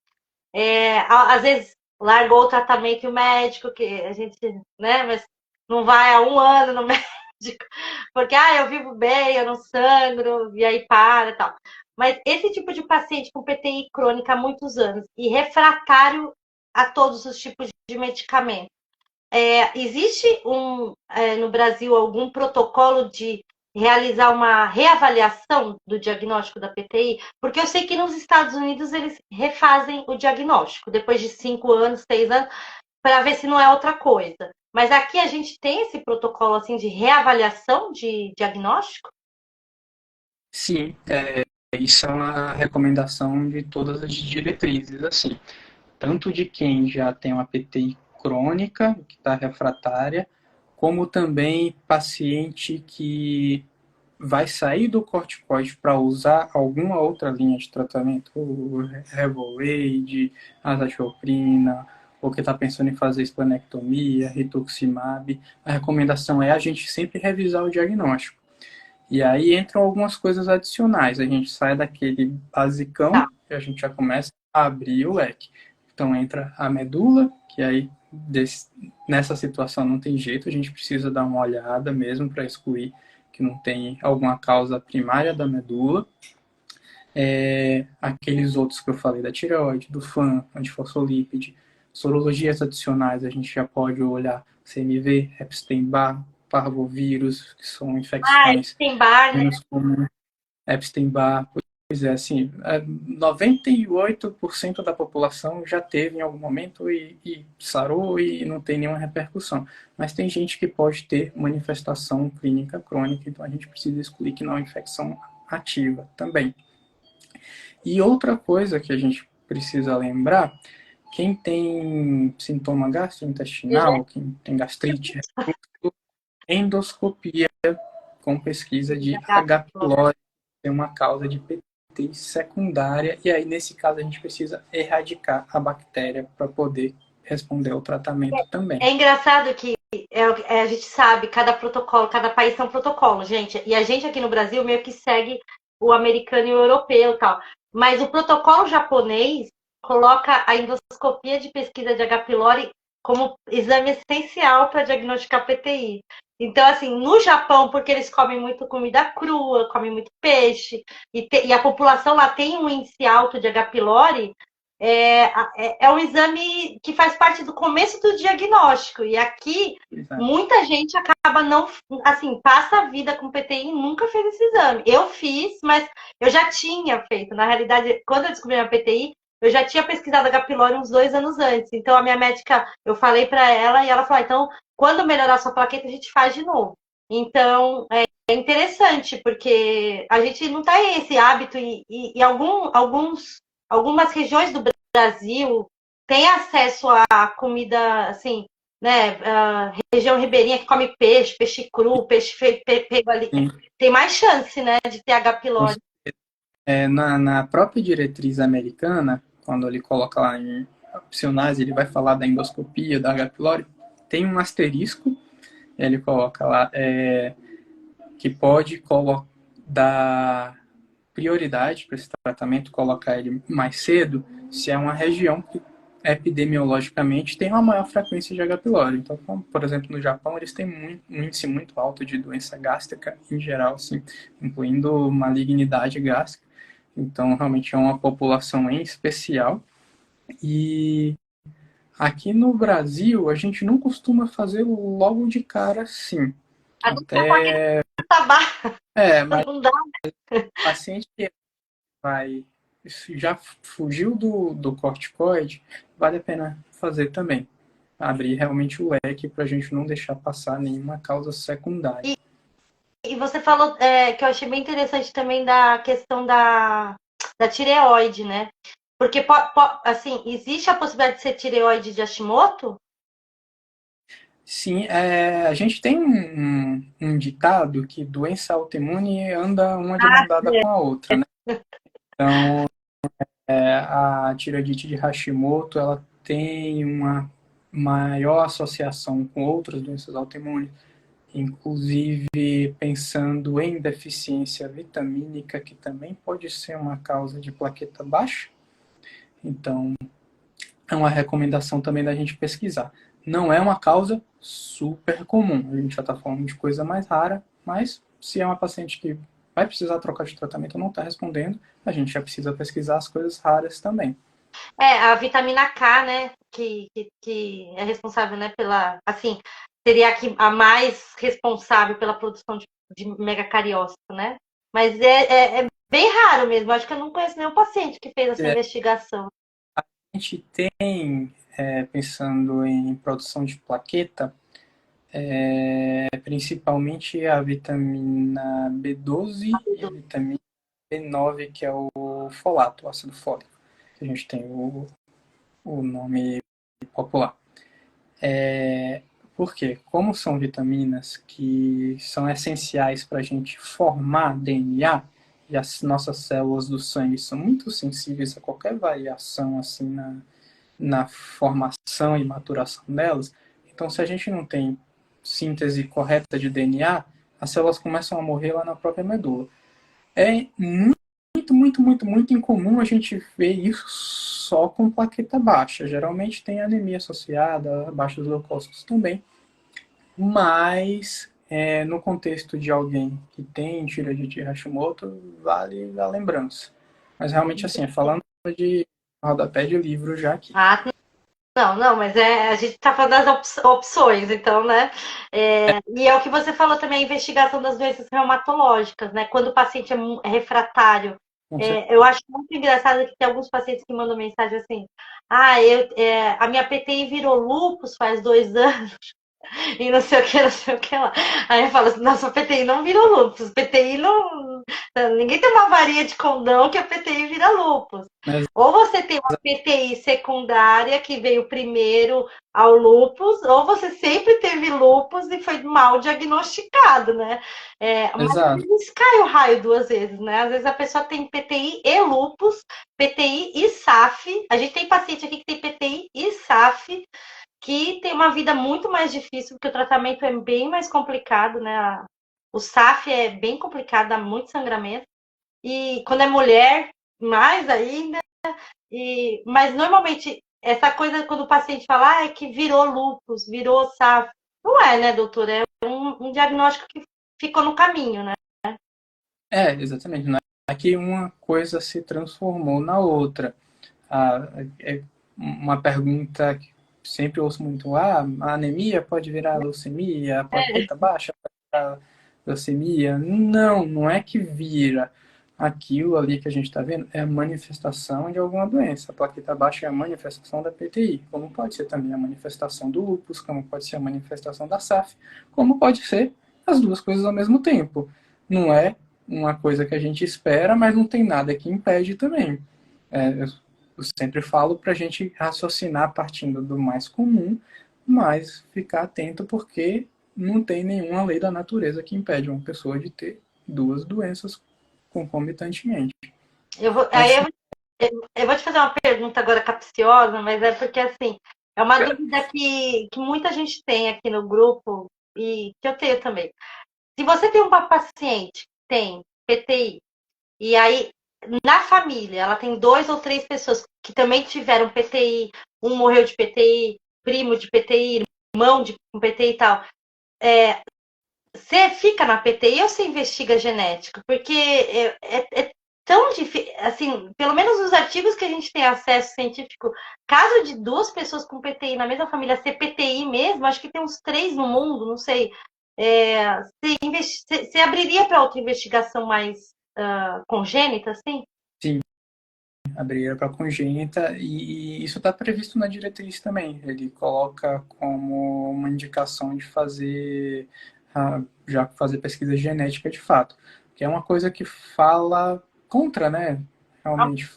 Às vezes largou o tratamento e o médico, que a gente, né, mas não vai há 1 ano no médico, porque eu vivo bem, eu não sangro, e aí para e tal. Mas esse tipo de paciente com PTI crônica há muitos anos e refratário a todos os tipos de medicamento. Existe no Brasil algum protocolo de realizar uma reavaliação do diagnóstico da PTI? Porque eu sei que nos Estados Unidos eles refazem o diagnóstico depois de 5 anos, 6 anos, para ver se não é outra coisa. Mas aqui a gente tem esse protocolo assim de reavaliação de diagnóstico? Sim, isso é uma recomendação de todas as diretrizes, assim, tanto de quem já tem uma PTI crônica, que está refratária, como também paciente que vai sair do corticoide para usar alguma outra linha de tratamento, o Revolade, azathioprina, ou que está pensando em fazer esplenectomia, rituximab. A recomendação é a gente sempre revisar o diagnóstico. E aí entram algumas coisas adicionais. A gente sai daquele basicão e a gente já começa a abrir o leque. Então entra a medula, que aí nessa situação não tem jeito, a gente precisa dar uma olhada mesmo para excluir que não tem alguma causa primária da medula. Aqueles outros que eu falei da tireoide, do FAM, antifosfolípide, sorologias adicionais, a gente já pode olhar CMV, Epstein-Barr, parvovírus, que são infecções Epstein-Barr, né? menos comuns, Epstein-Barr. Pois é, assim, 98% da população já teve em algum momento e sarou e não tem nenhuma repercussão. Mas tem gente que pode ter manifestação clínica crônica, então a gente precisa excluir que não é uma infecção ativa também. E outra coisa que a gente precisa lembrar, quem tem sintoma gastrointestinal, quem tem gastrite, endoscopia com pesquisa de H. pylori, tem uma causa de PT secundária, e aí nesse caso a gente precisa erradicar a bactéria para poder responder ao tratamento também. É engraçado que a gente sabe, cada protocolo, cada país tem um protocolo, gente. E a gente aqui no Brasil meio que segue o americano e o europeu e tal. Mas o protocolo japonês coloca a endoscopia de pesquisa de H. pylori como exame essencial para diagnosticar PTI. Então, assim, no Japão, porque eles comem muito comida crua, comem muito peixe, e a população lá tem um índice alto de H. pylori, é um exame que faz parte do começo do diagnóstico. E aqui, muita gente acaba não, assim, passa a vida com PTI e nunca fez esse exame. Eu fiz, mas eu já tinha feito. Na realidade, quando eu descobri a PTI, eu já tinha pesquisado H. pylori uns 2 anos antes. Então, a minha médica, eu falei para ela e ela falou, então, quando melhorar a sua plaqueta, a gente faz de novo. Então, é interessante, porque a gente não tem esse hábito e algumas regiões do Brasil têm acesso a comida, assim, né? Região ribeirinha que come peixe, peixe cru, peixe pego ali. Sim. Tem mais chance, né, de ter H. pylori. Na própria diretriz americana, quando ele coloca lá em opcionais, ele vai falar da endoscopia, da H. pylori, tem um asterisco, ele coloca lá que pode dar prioridade para esse tratamento, colocar ele mais cedo, se é uma região que epidemiologicamente tem uma maior frequência de H. pylori. Então, por exemplo, no Japão, eles têm um índice muito alto de doença gástrica em geral, assim, incluindo malignidade gástrica. Então, realmente é uma população em especial. E aqui no Brasil, a gente não costuma fazer logo de cara, sim. A gente já tá aqui Até. no trabalho, Mas não dá. paciente que vai já fugiu do corticoide, vale a pena fazer também. Abrir realmente o leque para a gente não deixar passar nenhuma causa secundária. E você falou que eu achei bem interessante também da questão da tireoide, né? Porque, assim, existe a possibilidade de ser tireoide de Hashimoto? Sim, a gente tem um ditado que doença autoimune anda uma de mão dada com a outra, né? Então, a tireoidite de Hashimoto, ela tem uma maior associação com outras doenças autoimunes, inclusive pensando em deficiência vitamínica, que também pode ser uma causa de plaqueta baixa. Então, é uma recomendação também da gente pesquisar. Não é uma causa super comum, a gente já está falando de coisa mais rara, mas se é uma paciente que vai precisar trocar de tratamento ou não está respondendo, a gente já precisa pesquisar as coisas raras também. A vitamina K, né? Que é responsável, né, pela. Assim, seria a mais responsável pela produção de megacariócito, né? Mas é bem raro mesmo. Acho que eu não conheço nenhum paciente que fez essa A investigação. gente tem, pensando em produção de plaqueta, principalmente a vitamina B12 e a vitamina B9, que é o folato, o ácido fólico. A gente tem o nome popular. Por quê? Como são vitaminas que são essenciais para a gente formar DNA, e as nossas células do sangue são muito sensíveis a qualquer variação assim na formação e maturação delas, então se a gente não tem síntese correta de DNA, as células começam a morrer lá na própria medula. É muito incomum a gente ver isso só com plaqueta baixa. Geralmente tem anemia associada, baixos leucócitos também, mas no contexto de alguém que tem tireoidite de Hashimoto, vale a lembrança. Mas realmente, assim, falando de rodapé de livro já aqui. Ah, não, mas a gente está falando das opções, então, né? E é o que você falou também, a investigação das doenças reumatológicas, né? Quando o paciente é refratário. Eu acho muito engraçado que tem alguns pacientes que mandam mensagem assim: a minha PTI virou lúpus faz 2 anos. E não sei o que, não sei o que lá. Aí eu falo assim, nossa, o PTI não vira lúpus. PTI não. Ninguém tem uma varinha de condão que a PTI vira lúpus. Mas, Ou você tem uma PTI secundária que veio primeiro ao lúpus, ou você sempre teve lúpus e foi mal diagnosticado, né? Mas às exato. vezes cai o raio 2 vezes, né? Às vezes a pessoa tem PTI e lúpus, PTI e SAF. A gente tem paciente aqui que tem PTI e SAF, que tem uma vida muito mais difícil, porque o tratamento é bem mais complicado, né? O SAF é bem complicado, dá muito sangramento. E quando é mulher, mais ainda. Mas normalmente, essa coisa, quando o paciente fala, é que virou lúpus, virou SAF. Não é, né, doutora? É um diagnóstico que ficou no caminho, né? Exatamente. Não é que uma coisa se transformou na outra. É uma pergunta que sempre ouço muito: a anemia pode virar leucemia, a plaqueta baixa pode virar leucemia. Não, não é que vira. Aquilo ali que a gente está vendo é a manifestação de alguma doença. A plaqueta baixa é a manifestação da PTI, como pode ser também a manifestação do lúpus, como pode ser a manifestação da SAF, como pode ser as duas coisas ao mesmo tempo. Não é uma coisa que a gente espera, mas não tem nada que impede também. Eu sempre falo para a gente raciocinar partindo do mais comum, mas ficar atento porque não tem nenhuma lei da natureza que impede uma pessoa de ter duas doenças concomitantemente. Aí Mas eu vou te fazer uma pergunta agora capciosa, mas é porque, assim, é uma dúvida que muita gente tem aqui no grupo e que eu tenho também. Se você tem um paciente que tem PTI, e aí na família, ela tem 2 ou 3 pessoas que também tiveram PTI, um morreu de PTI, primo de PTI, irmão de PTI e tal. Você fica na PTI ou você investiga genética? Porque é tão difícil, assim, pelo menos os artigos que a gente tem acesso científico, caso de 2 pessoas com PTI na mesma família ser PTI mesmo, acho que tem uns 3 no mundo, não sei. Você abriria para outra investigação mais congênita, assim? Sim, abrir para congênita e isso está previsto na diretriz também. Ele coloca como uma indicação de fazer já fazer pesquisa genética de fato, que é uma coisa que fala contra, né? Realmente,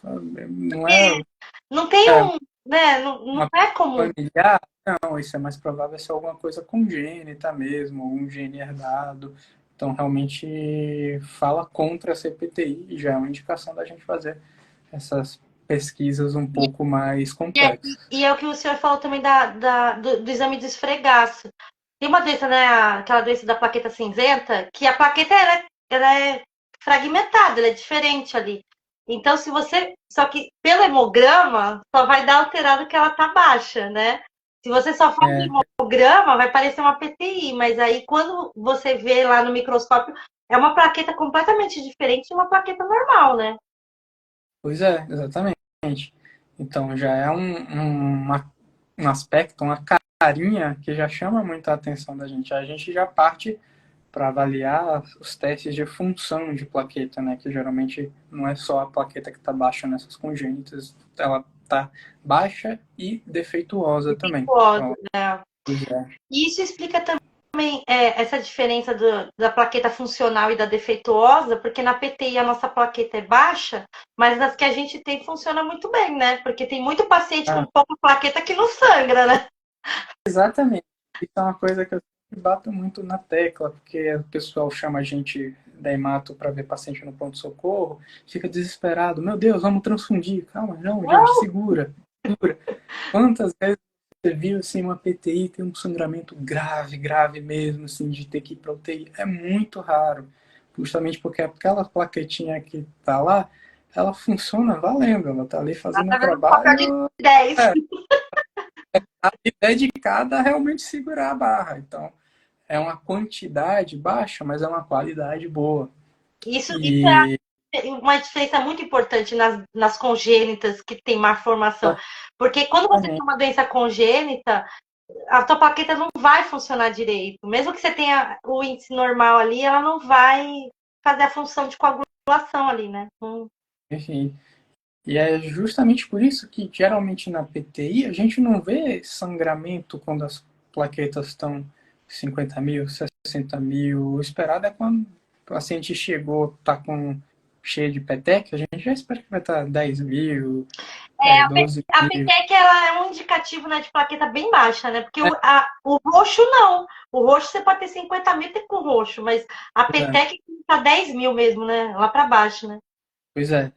não é, Não tem é um, né? Não, não uma é comum. familiar, não, isso é mais provável ser alguma coisa congênita mesmo, algum gene herdado. Então, realmente fala contra a CPTI e já é uma indicação da gente fazer essas pesquisas um pouco mais E é, complexas. e é o que o senhor falou também do exame de esfregaço. Tem uma doença, né? Aquela doença da plaqueta cinzenta, que a plaqueta ela é fragmentada, ela é diferente ali. Então, se você. Só que pelo hemograma, só vai dar alterado que ela tá baixa, né? Se você só faz É, o hemograma, vai parecer uma PTI, mas aí quando você vê lá no microscópio, é uma plaqueta completamente diferente de uma plaqueta normal, né? pois é, exatamente. Então já é um aspecto, uma carinha que já chama muita atenção da gente. A gente já parte para avaliar os testes de função de plaqueta, né? Que geralmente não é só a plaqueta que está baixa nessas congênitas, ela está baixa e defeituosa também. Então, pois é. E isso explica também essa diferença da plaqueta funcional e da defeituosa, porque na PTI a nossa plaqueta é baixa, mas nas que a gente tem funciona muito bem, né? Porque tem muito paciente com Ah, pouca plaqueta que não sangra, né? exatamente. Isso é uma coisa que eu sempre bato muito na tecla, porque o pessoal chama a gente da hemato para ver paciente no pronto-socorro, fica desesperado. Meu Deus, vamos transfundir. Calma, não, gente, segura, segura. Quantas vezes você viu assim, uma PTI ter um sangramento grave, grave mesmo, assim, de ter que ir para UTI? É muito raro. Justamente porque aquela plaquetinha que tá lá, ela funciona valendo, ela tá ali Ela fazendo tá um vendo um papel de trabalho 10. dedicada a realmente segurar a barra. Então, é uma quantidade baixa, mas é uma qualidade boa. Isso E é uma diferença muito importante nas congênitas que tem má formação. Porque quando você tem uma doença congênita, a tua plaqueta não vai funcionar direito. Mesmo que você tenha o índice normal ali, ela não vai fazer a função de coagulação ali, né? enfim, e é justamente por isso que geralmente na PTI a gente não vê sangramento quando as plaquetas estão 50 mil, 60 mil. O esperado é quando o paciente chegou, está com cheio de petec, a gente já espera que vai estar 10 mil, 12 A mil. PTEC ela é um indicativo, né, de plaqueta bem baixa, né? Porque É, o roxo não. O roxo você pode ter 50 mil tem com roxo, mas a pois é, PTEC tá 10 mil mesmo, né? Lá para baixo, né? pois é.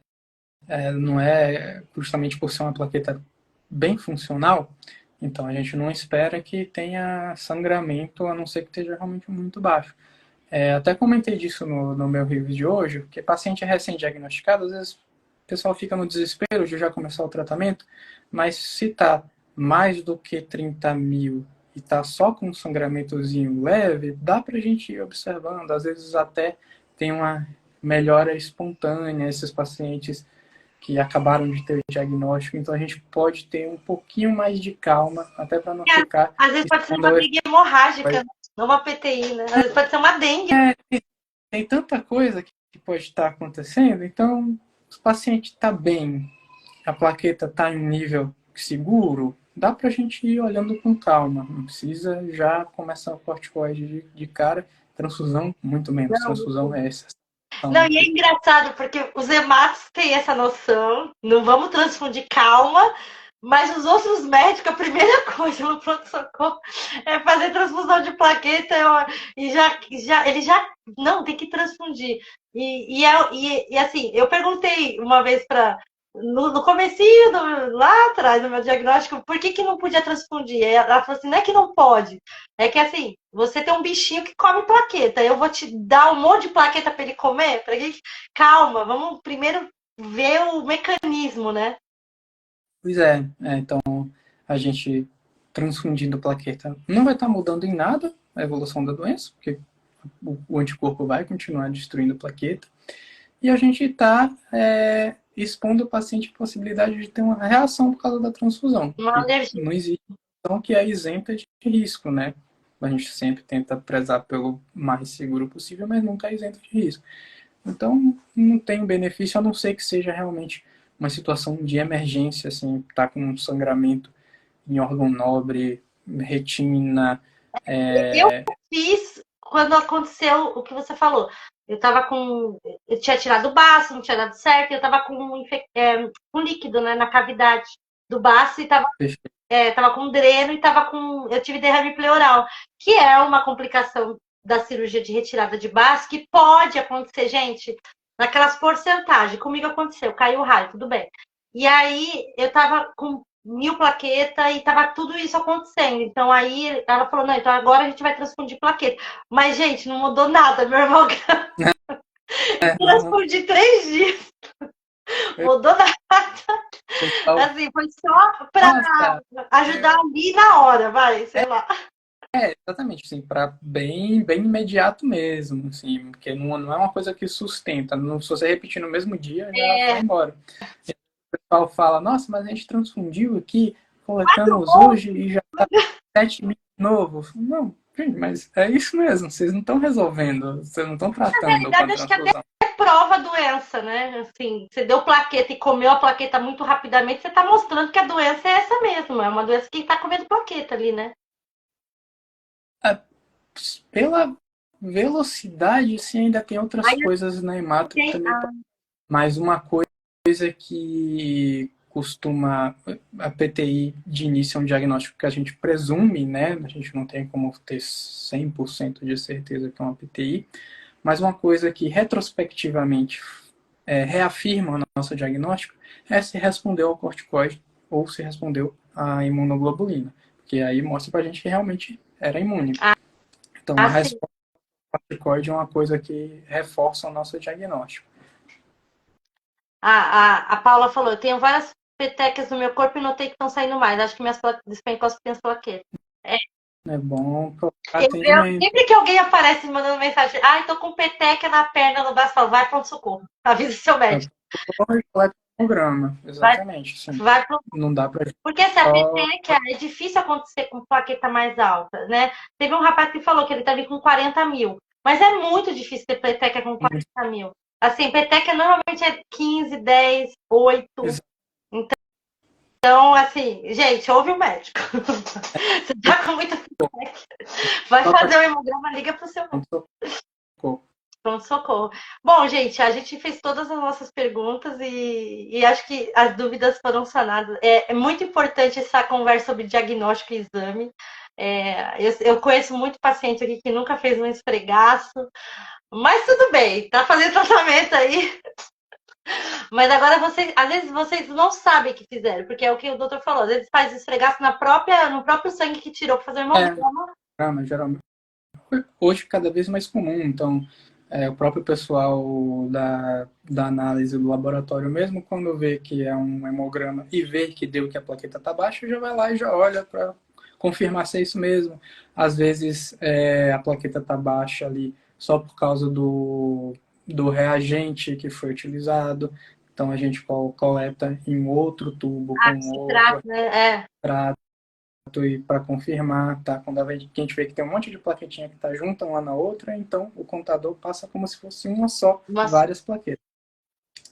Não é justamente por ser uma plaqueta bem funcional, então a gente não espera que tenha sangramento, a não ser que esteja realmente muito baixo. Até comentei disso no meu review de hoje, porque paciente recém-diagnosticado, às vezes o pessoal fica no desespero de já começar o tratamento, mas se está mais do que 30 mil e está só com um sangramentozinho leve, dá para a gente ir observando, às vezes até tem uma melhora espontânea esses pacientes que acabaram de ter o diagnóstico, então a gente pode ter um pouquinho mais de calma, até para não ficar Às vezes pode ser uma expondo dengue hemorrágica, né? Não uma PTI, né? Às vezes pode ser uma dengue. tem tanta coisa que pode estar acontecendo, então o paciente está bem, a plaqueta está em nível seguro, dá para a gente ir olhando com calma, não precisa já começar o corticoide de cara, transfusão muito menos, transfusão é essa. Não, Então, e é engraçado, porque os hematos têm essa noção, não vamos transfundir, calma, mas os outros médicos, a primeira coisa no pronto-socorro é fazer transfusão de plaqueta ele já, não, tem que transfundir. E assim, eu perguntei uma vez no comecinho, lá atrás, no meu diagnóstico, por que não podia transfundir? Ela falou assim, não é que não pode, é que assim, você tem um bichinho que come plaqueta, eu vou te dar um monte de plaqueta para ele comer? Calma, vamos primeiro ver o mecanismo, né? Pois é, então a gente transfundindo plaqueta não vai estar mudando em nada a evolução da doença, porque o anticorpo vai continuar destruindo a plaqueta, e a gente está expondo o paciente à possibilidade de ter uma reação por causa da transfusão, Uma que alergia. não existe transfusão que é isenta de risco, né? A gente sempre tenta prezar pelo mais seguro possível, mas nunca é isento de risco. Então, não tem benefício, a não ser que seja realmente uma situação de emergência, assim, tá com um sangramento em órgão nobre, retina. Eu fiz quando aconteceu o que você falou. Eu tava com. Eu tinha tirado o baço, não tinha dado certo, eu tava com um líquido, né, na cavidade do baço e tava com dreno e tava com. Eu tive derrame pleural, que é uma complicação da cirurgia de retirada de baço, que pode acontecer, gente, naquelas porcentagens. Comigo aconteceu, caiu o raio, tudo bem. E aí eu tava com 1000 plaquetas e tava tudo isso acontecendo. Então aí ela falou: não, então agora a gente vai transfundir plaqueta. Mas, gente, não mudou nada. Meu irmão Não, transfundiu 3 dias, mudou nada. pessoal, Assim, foi só pra nossa, ajudar ali na hora, vai, sei lá. exatamente, assim, para bem, bem imediato mesmo, assim, porque não é uma coisa que sustenta, não, se você repetir no mesmo dia, já vai embora. O pessoal fala, nossa, mas a gente transfundiu aqui, coletamos hoje e já está 7 mil de novo. Não, gente, mas é isso mesmo, vocês não estão resolvendo, vocês não estão Na tratando com a realidade, acho que até transfusão. prova a doença, né? Assim, você deu plaqueta e comeu a plaqueta muito rapidamente, você está mostrando que a doença é essa mesmo. É uma doença que está comendo plaqueta ali, né? Ah, pela velocidade, sim, ainda tem outras Aí coisas na hemato que tem. também. Mas uma coisa que costuma. A PTI de início é um diagnóstico que a gente presume, né? A gente não tem como ter 100% de certeza que é uma PTI, mas uma coisa que retrospectivamente reafirma o nosso diagnóstico é se respondeu ao corticoide ou se respondeu à imunoglobulina, porque aí mostra pra gente que realmente era imune. Então, a Assim, resposta ao corticoide é uma coisa que reforça o nosso diagnóstico. a Paula falou: eu tenho várias petecas no meu corpo e notei que estão saindo mais. Acho que minhas despencos têm as plaquetas. É, É bom procurar atendimento. sempre que alguém aparece me mandando mensagem, ai, tô com peteca na perna, no braço, falo, vai pronto socorro. Avisa seu médico. Eletrocardiograma, Vai, exatamente. Sim. vai pro. Não dá para Porque essa só. peteca é difícil acontecer com plaqueta mais alta, né? Teve um rapaz que falou que ele estava com 40 mil. Mas é muito difícil ter peteca com 40 mil. Assim, peteca normalmente é 15, 10, 8. Então, assim, gente, ouve o médico. Você tá com muita peteca. Vai Só para fazer o hemograma, liga pro seu médico. socorro. Pronto-socorro. Bom, gente, a gente fez todas as nossas perguntas e acho que as dúvidas foram sanadas. É muito importante essa conversa sobre diagnóstico e exame. Eu conheço muito paciente aqui que nunca fez um esfregaço, mas tudo bem, tá fazendo tratamento aí. Mas agora vocês, às vezes vocês não sabem que fizeram, porque é o que o doutor falou, às vezes faz esfregaço no próprio sangue que tirou para fazer hemograma. Geralmente. Hoje, cada vez mais comum. Então, o próprio pessoal da análise do laboratório, mesmo quando vê que é um hemograma e vê que deu que a plaqueta está baixa, já vai lá e já olha para confirmar se é isso mesmo. Às vezes, a plaqueta está baixa ali só por causa do reagente que foi utilizado. Então, a gente coleta em outro tubo Ah, com se outro trata, né? extrato e para confirmar, tá? Quando a gente vê que tem um monte de plaquetinha que tá junta uma na outra, então o contador passa como se fosse uma só, Nossa. várias plaquetas.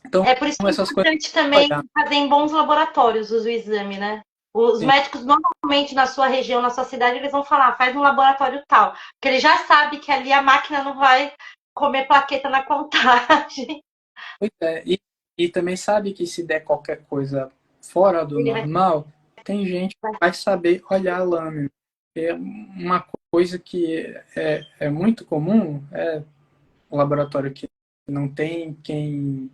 Então, É por isso que é essas coisas importante também olhar, fazer em bons laboratórios o exame, né? Os sim, médicos, normalmente, na sua região, na sua cidade, eles vão falar, faz um laboratório tal. Porque ele já sabe que ali a máquina não vai comer plaqueta na contagem. e também sabe que se der qualquer coisa fora do Ele vai. normal, tem gente que vai saber olhar a lâmina. É uma coisa que é muito comum, o laboratório que não tem quem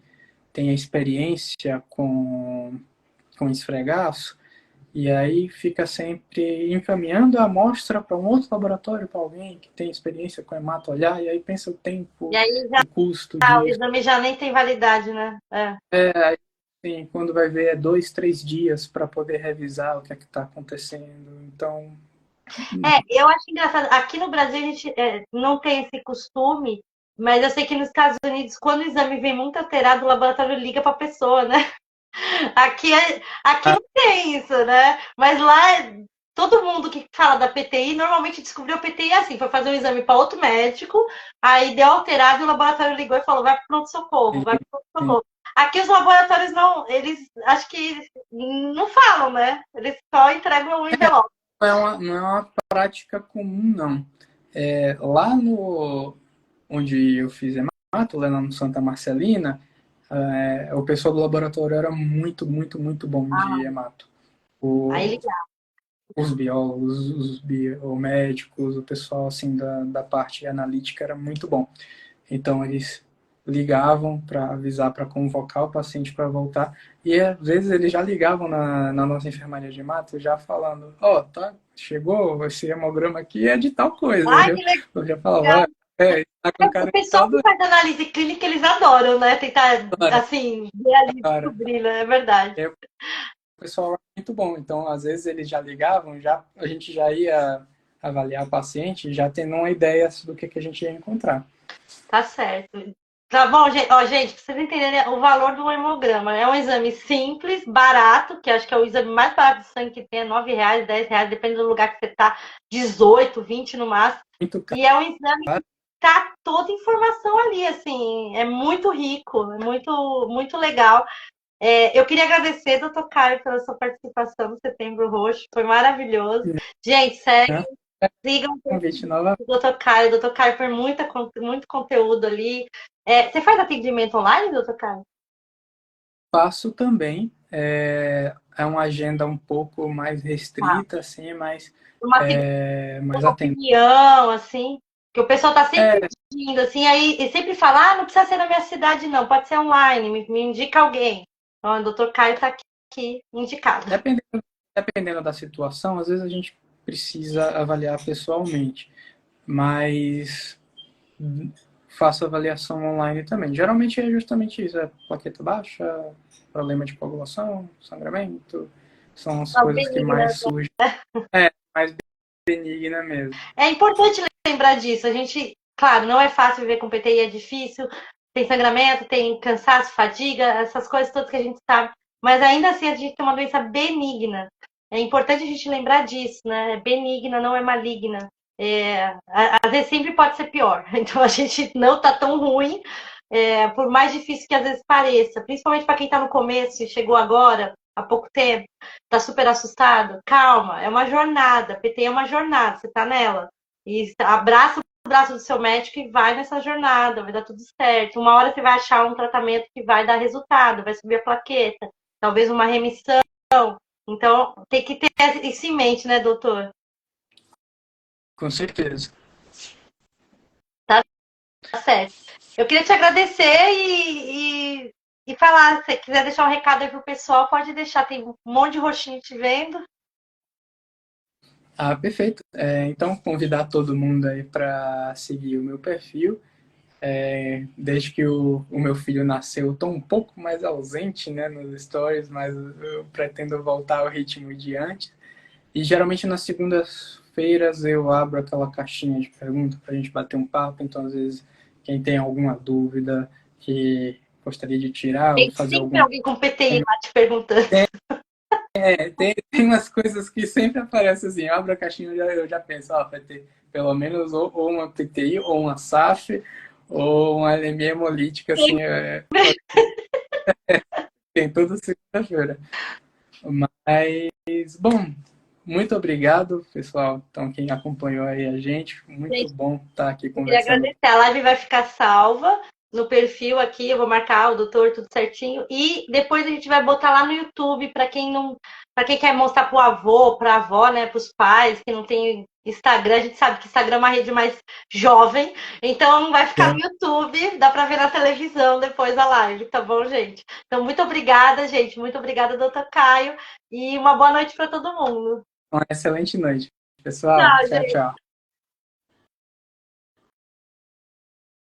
tenha experiência com esfregaço, E aí fica sempre encaminhando a amostra para um outro laboratório, para alguém que tem experiência com hemato olhar, e aí pensa o E tempo, aí o custo o disso. exame já nem tem validade, né? É. Aí, sim, quando vai ver é 2, 3 dias para poder revisar o que é que está acontecendo. Então, Eu acho engraçado. Aqui no Brasil a gente não tem esse costume, mas eu sei que nos Estados Unidos, quando o exame vem muito alterado, o laboratório liga para a pessoa, né? Aqui ah, não tem isso, né? Mas lá, todo mundo que fala da PTI normalmente descobriu a PTI assim: foi fazer um exame para outro médico, aí deu alterado e o laboratório ligou e falou: vai para pronto-socorro, vai para pronto-socorro. Aqui os laboratórios não, eles acho que não falam, né? Eles só entregam um envelope. não é uma prática comum, não. Lá no onde eu fiz hemato, lá no Santa Marcelina, o pessoal do laboratório era muito, muito, muito bom de hemato. Aí O, ligaram. os biólogos, os biomédicos, o pessoal assim da parte analítica era muito bom. Então eles ligavam para avisar, para convocar o paciente para voltar. E às vezes eles já ligavam na nossa enfermaria de hemato, já falando: ó, tá, chegou, esse hemograma aqui é de tal coisa. Ai, que Eu já falava: legal. ó, tá com O cara de pessoal tal que faz análise clínica, eles adoram, né? Tentar, cara, assim, ver ali, cara. descobrir, né? É verdade. O pessoal é muito bom. Então, às vezes eles já ligavam, a gente já ia avaliar o paciente, já tendo uma ideia do que a gente ia encontrar. Tá certo. Tá bom, gente. Ó, gente, pra vocês entenderem o valor do hemograma. É um exame simples, barato, que acho que é o exame mais barato de sangue que tem, é R$ 9, R$ 10, depende do lugar que você tá, 18, 20 no máximo. Muito E é um exame que caro. tá toda a informação ali, assim, é muito rico, é muito, muito legal. Eu queria agradecer, doutor Caio, pela sua participação no Setembro Roxo, foi maravilhoso. Gente, sério, Né? sigam Convite nova. o doutor Caio foi muito conteúdo ali. Você faz atendimento online, doutor Caio? Faço também. É uma agenda um pouco mais Tá. restrita, assim, Uma mais atenta. opinião, assim, que o pessoal tá sempre É, pedindo, assim, aí e sempre fala, não precisa ser na minha cidade, não, pode ser online, me indica alguém. Então, o doutor Caio tá aqui indicado. dependendo, dependendo da situação, às vezes a gente precisa avaliar pessoalmente, mas faço avaliação online também. Geralmente é justamente isso, é plaqueta baixa, problema de coagulação, sangramento, são as As coisas que benignas. mais surgem. Mais benigna mesmo. É importante lembrar disso. A gente, claro, não é fácil viver com PTI, é difícil. Tem sangramento, tem cansaço, fadiga, essas coisas todas que a gente sabe. Mas ainda assim, a gente tem uma doença benigna. É importante a gente lembrar disso, né? É benigna, não é maligna. Às vezes sempre pode ser pior. Então a gente não tá tão ruim, por mais difícil que às vezes pareça. Principalmente para quem está no começo e chegou agora, há pouco tempo, está super assustado. Calma, é uma jornada. PT é uma jornada, você está nela. E abraça o braço do seu médico e vai nessa jornada, vai dar tudo certo. Uma hora você vai achar um tratamento que vai dar resultado, vai subir a plaqueta, talvez uma remissão. Então, tem que ter isso em mente, né, doutor? Com certeza. Tá certo. Eu queria te agradecer e falar, se você quiser deixar um recado aí pro pessoal, pode deixar, tem um monte de roxinho te vendo. Ah, perfeito. Então, convidar todo mundo aí para seguir o meu perfil. Desde que o meu filho nasceu, estou um pouco mais ausente, né, nos stories, mas eu pretendo voltar ao ritmo de antes. E geralmente nas segundas-feiras eu abro aquela caixinha de perguntas para a gente bater um papo. Então, às vezes, quem tem alguma dúvida que gostaria de tirar ou Tem fazer sempre algum. alguém com PTI lá te perguntando. Tem umas coisas que sempre aparecem assim. Eu abro a caixinha e eu já penso, vai ter pelo menos ou uma PTI, ou uma SAF, ou uma anemia hemolítica, assim, tem toda segunda-feira. Mas, bom, muito obrigado, pessoal. Então, quem acompanhou aí a gente, muito Gente, bom estar aqui eu queria conversando. agradecer. A live vai ficar salva no perfil aqui, eu vou marcar o doutor tudo certinho e depois a gente vai botar lá no YouTube para quem não, para quem quer mostrar pro avô, para a avó, né, para os pais que não tem Instagram. A gente sabe que Instagram é uma rede mais jovem, então não vai ficar no Sim. YouTube, dá para ver na televisão depois da live, tá bom, gente? Então, muito obrigada, gente. Muito obrigada, doutor Caio. E uma boa noite para todo mundo. Uma excelente noite, pessoal. Tchau, Tchau, gente. tchau.